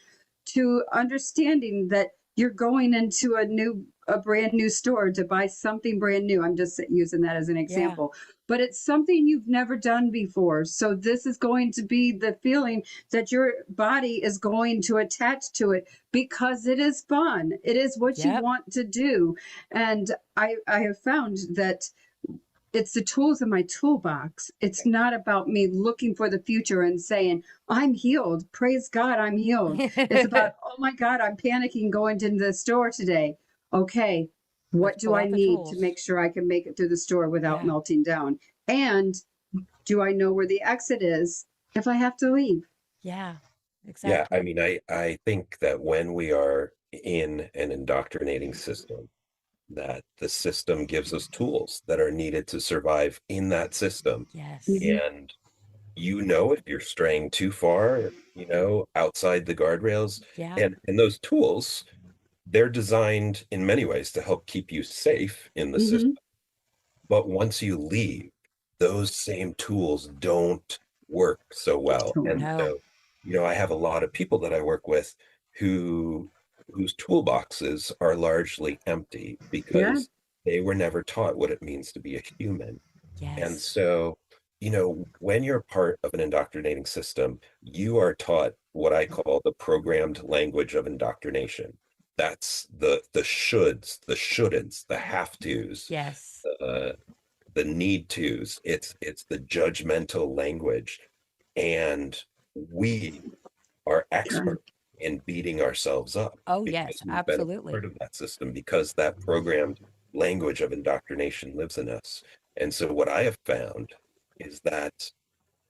to understanding that you're going into a brand new store to buy something brand new. I'm just using that as an Yeah. example, but it's something you've never done before. So this is going to be the feeling that your body is going to attach to it because it is fun. It is what you Yep. want to do. And I have found that it's the tools in my toolbox. It's not about me looking for the future and saying, I'm healed. Praise God, I'm healed. It's about, oh my God, I'm panicking going to the store today. Okay, Let's what do pull I out the need to tools. make sure I can make it to the store without Yeah. melting down? And do I know where the exit is if I have to leave? Yeah. Yeah, I Exactly. mean, I think that when we are in an indoctrinating system, that the system gives us tools that are needed to survive in that system. Yes. Mhm. And you know if you're straying too far, outside the guardrails. Yeah. And those tools, they're designed in many ways to help keep you safe in the system. Mhm. But once you leave, those same tools don't work so well. And No. so, I have a lot of people that I work with who whose toolboxes are largely empty Yeah. because they were never taught what it means to be a human. And Yes. so, when you're part of an indoctrinating system, you are taught what I call the programmed language of indoctrination. That's the shoulds, the shouldn'ts, the have tos, Yes. uh, the need tos. It's the judgmental language, and we are God. expert in beating ourselves up Oh, yes. because we've been a Absolutely. part of that system, because that programmed language of indoctrination lives in us. And so what I have found is that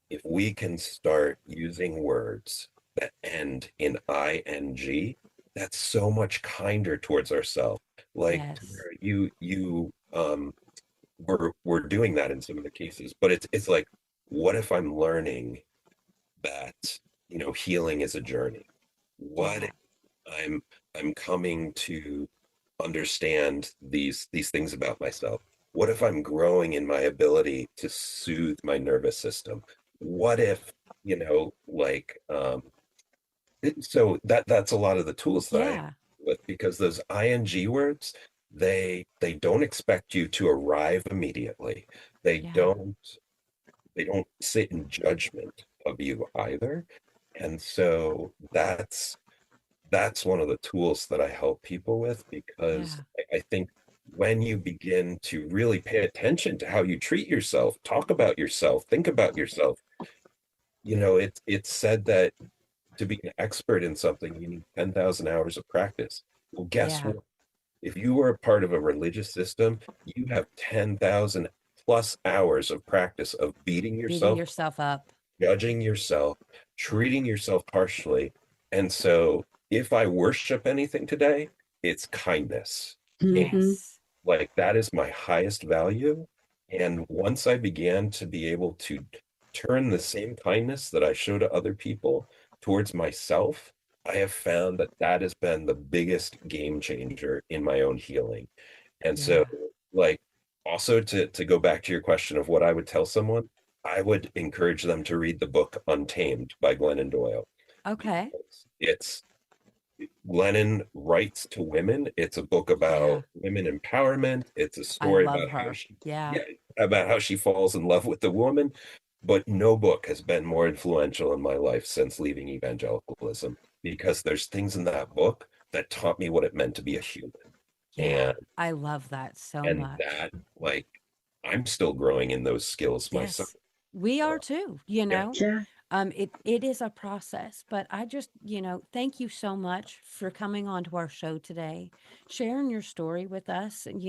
if we can start using words that end in ing, that's so much kinder towards ourselves. Like, Yes. Tamara, we're doing that in some of the cases, but it's like, what if I'm learning that, healing is a journey? What Yeah. if I'm I'm coming to understand these things about myself? What if I'm growing in my ability to soothe my nervous system? What if, so that's a lot of the tools that I have Yeah. with, because those ing words, they don't expect you to arrive immediately. They Yeah. don't they don't sit in judgment of you either. And so that's one of the tools that I help people with, because Yeah. I think when you begin to really pay attention to how you treat yourself, talk about yourself, think about yourself, it's said that to be an expert in something, you need 10,000 hours of practice. Well, guess Yeah. what? If you were a part of a religious system, you have 10,000 plus hours of practice of beating Beating yourself, yourself up. judging yourself, Yeah. treating yourself harshly. And so if I worship anything today, it's kindness. And Mhm. Yes. like that is my highest value. And once I began to be able to turn the same kindness that I show to other people towards myself, I have found that that has been the biggest game changer in my own healing. And so, Yeah. like, also to go back to your question of what I would tell someone, I would encourage them to read the book Untamed by Glennon Doyle, Okay. because it's Glennon writes to women. It's a book Yeah. about women empowerment. It's a I story love about how her. she, Yeah. yeah, about how she falls in love with the woman. But no book has been more influential in my life since leaving evangelicalism, because there's things in that book that taught me what it meant to be a human. Yeah. And I love that so and much. that, like, I'm still growing in those skills myself. Yes. We Uh, are too, yeah, Yeah. It is a process, but I just, thank you so much for coming on to our show today, sharing your story with us. And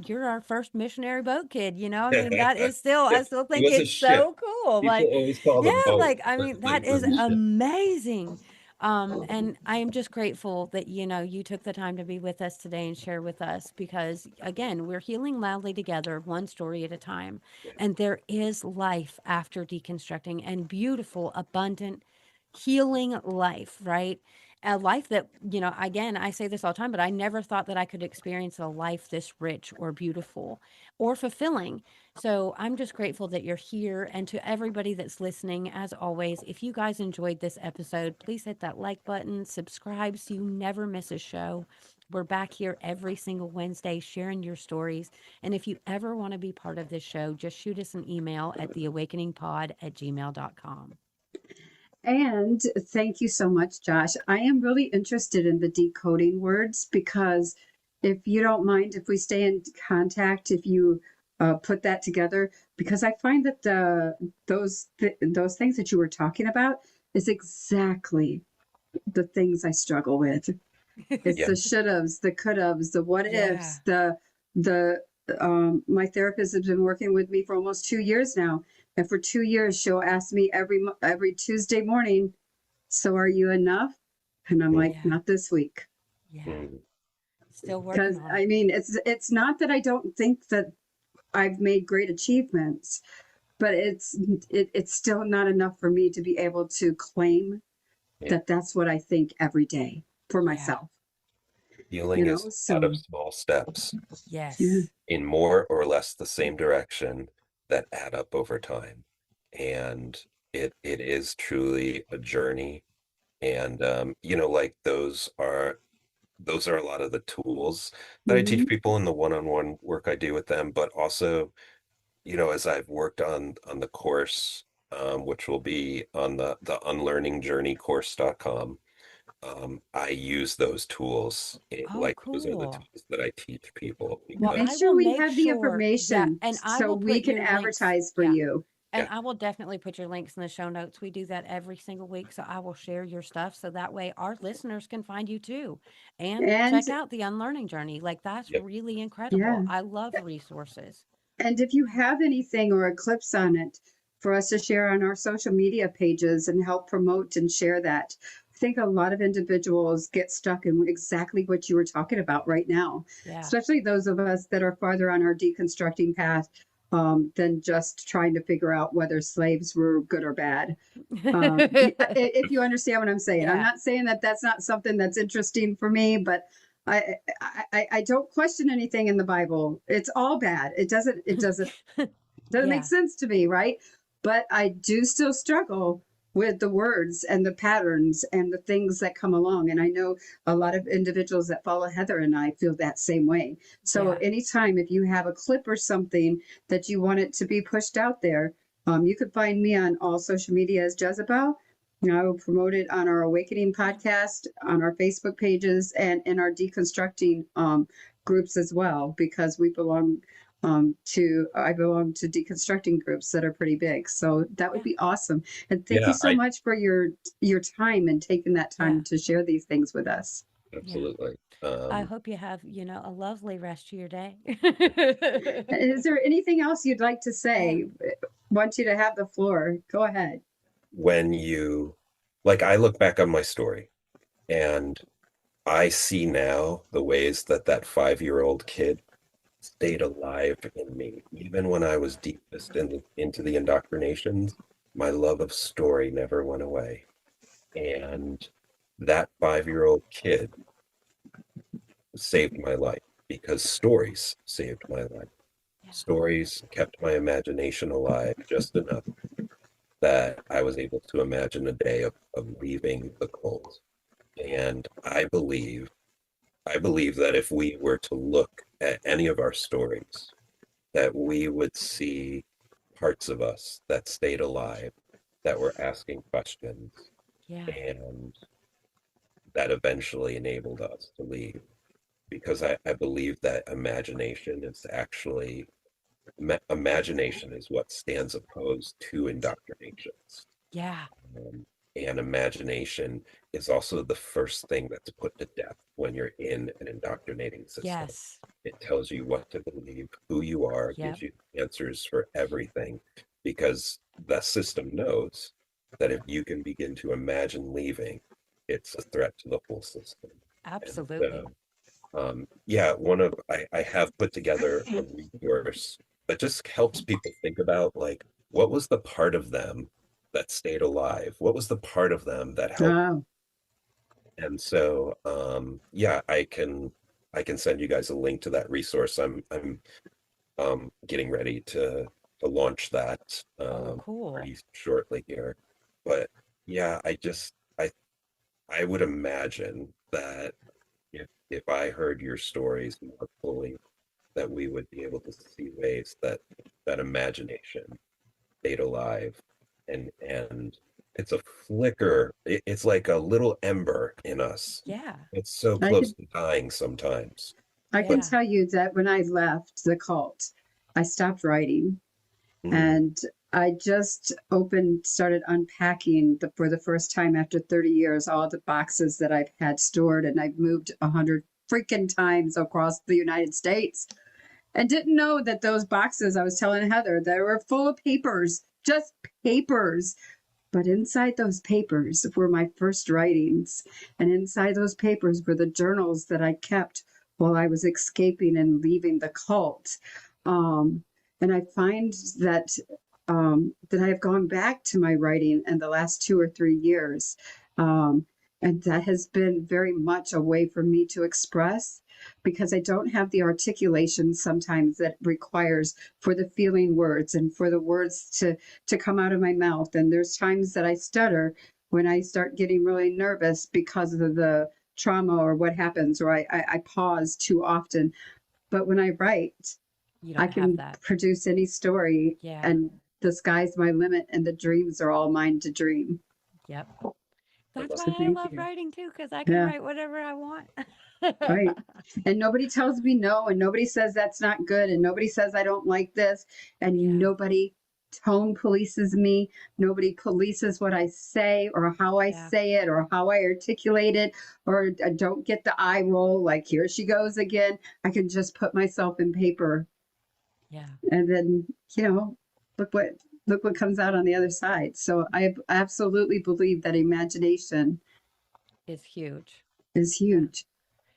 you're our first missionary boat kid, I mean, that is still, I It still think was a it's ship. so cool. People Like, always call yeah, them boat, like, I but mean, like that we're is the ship. amazing. And I am just grateful that, you took the time to be with us today and share with us because, again, we're healing loudly together, one story at a time. And there is life after deconstructing and beautiful, abundant, healing life, right? A life that, again, I say this all the time, but I never thought that I could experience a life this rich or beautiful or fulfilling. So I'm just grateful that you're here. And to everybody that's listening, as always, if you guys enjoyed this episode, please hit that like button, subscribe so you never miss a show. We're back here every single Wednesday sharing your stories. And if you ever want to be part of this show, just shoot us an email at theawakeningpod@gmail.com. And thank you so much, Josh. I am really interested in the decoding words because if you don't mind, if we stay in contact, if you put that together, because I find that those things that you were talking about is exactly the things I struggle with. It's Yeah. the should haves, the could haves, the what Yeah. ifs, the my therapist has been working with me for almost 2 years now. And for 2 years, she'll ask me every Tuesday morning, so are you enough? And I'm like, Yeah. not this week. Yeah. Mhm. Still working Because on it. I mean, it's not that I don't think that I've made great achievements, but it's still not enough for me to be able to claim Yeah. that that's what I think every day for Yeah. myself. Healing is a lot of So small steps yeah. Yes. in more or less the same direction that add up over time. And it is truly a journey. And like those are a lot of the tools that I teach Mhm. people in the one-on-one work I do with them, but also, as I've worked on the course, which will be on the Unlearning Journey course.com. I use those tools. Oh, Like those are the cool. tools that I teach people Well, Make I because sure will we make have the sure, yeah, information and I so will we put can your links. advertise for Yeah. you. And yeah, I will definitely put your links in the show notes. We do that every single week. So I will share your stuff so that way our listeners can find you too and And check out the unlearning journey. Like that's yep, really incredible. yeah. I love resources. And if you have anything or a clips on it for us to share on our social media pages and help promote and share that. I think a lot of individuals get stuck in exactly what you were talking about right now, Yeah. especially those of us that are farther on our deconstructing path than just trying to figure out whether slaves were good or bad. If you understand what I'm saying, I'm Yeah. not saying that that's not something that's interesting for me, but I don't question anything in the Bible. It's all bad. It doesn't make Yeah. sense to me, right? But I do still struggle with the words and the patterns and the things that come along. And I know a lot of individuals that follow Heather and I feel that same way. So Yeah. anytime if you have a clip or something that you want it to be pushed out there, you could find me on all social media as Jezebel. I will promote it on our Awakening Yeah. podcast, on our Facebook pages, and in our deconstructing groups as well, because I belong to deconstructing groups that are pretty big. So that would Yeah. be awesome. And thank you yeah, so much for your time and taking that Yeah. time to share these things with us. Yeah. absolutely. I hope you have, a lovely rest of your day. Is there anything else you'd like to Yeah. say? Want you to have the floor. Go ahead. When I look back on my story and I see now the ways that that 5-year-old kid stayed alive in me, even when I was deepest into the indoctrinations. My love of story never went away, and that 5-year-old kid saved my life because stories saved my life. Yeah. Stories kept my imagination alive just enough that I was able to imagine a day of leaving the cold. And I believe that if we were to look at any of our stories, that we would see parts of us that stayed alive, that were asking questions, Yeah. and that eventually enabled us to leave. Because I believe that imagination is what stands opposed to indoctrination. Yeah. And imagination is also the first thing that's put to death when you're in an indoctrinating system. Yes. It tells you what to believe, who you are, Yep. gives you answers for everything, because the system knows that if you can begin to imagine leaving, it's a threat to the whole system. And Absolutely. yeah, I have put together a resource that just helps people think about, like, what was the part of them that stayed alive? What was the part of them that helped? Oh, And so yeah, I can send you guys a link to that resource. I'm getting ready to launch that Oh, cool. pretty shortly here. But yeah, I would imagine that if I heard your stories more fully, that we would be able to see ways that that imagination stayed alive, and it's a flicker. It's like a little ember in us. Yeah. It's so I close could to dying sometimes. I can But Yeah. tell you that when I left the cult, I stopped writing, mm, and I just started unpacking for the first time after 30 years, all the boxes that I've had stored, and I've moved 100 freaking times across the United States, and didn't know that those boxes, I was telling Heather, they were full of papers, just papers. But inside those papers were my first writings. And inside those papers were the journals that I kept while I was escaping and leaving the cult. Um, and I find that I have gone back to my writing in the last 2 or 3 years. Um, and that has been very much a way for me to express, because I don't have the articulation sometimes that requires for the feeling words and for the words to come out of my mouth. And there's times that I stutter when I start getting really nervous because of the trauma or what happens, or I pause too often. But when I write, You I don't have can that. produce any story, Yeah. and the sky's my limit, and the dreams are all mine to dream. Yep. I That's love So why I thank love you. writing too, because I can Yeah, write whatever I want. right. And nobody tells me no, and nobody says that's not good, and nobody says I don't like this, and Yeah. nobody tone polices me. Nobody polices what I say or how I Yeah. say it or how I articulate it, or I don't get the eye roll like here she goes again. I can just put myself in paper, Yeah. and then, you know, look what look what comes out on the other side. So I absolutely believe that imagination It's huge. is Yeah. huge.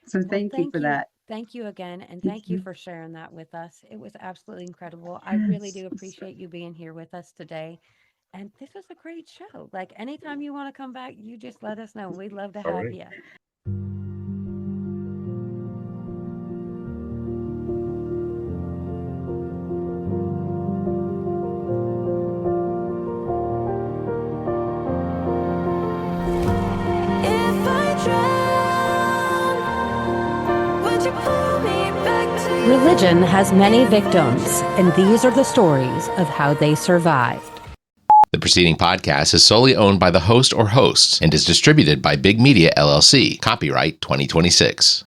So Well, thank you for thank you. that. Thank you again. And Thank thank you you. for sharing that with us. It was absolutely incredible. I really Yes. do appreciate you being here with us today. And this was a great show. Like anytime you want to come back, you just let us know. We'd love to all have right. you. If I drown, would you pull me back to you? Religion has many victims, and these are the stories of how they survived. The preceding podcast is solely owned by the host or hosts and is distributed by Big Media LLC. Copyright 2026.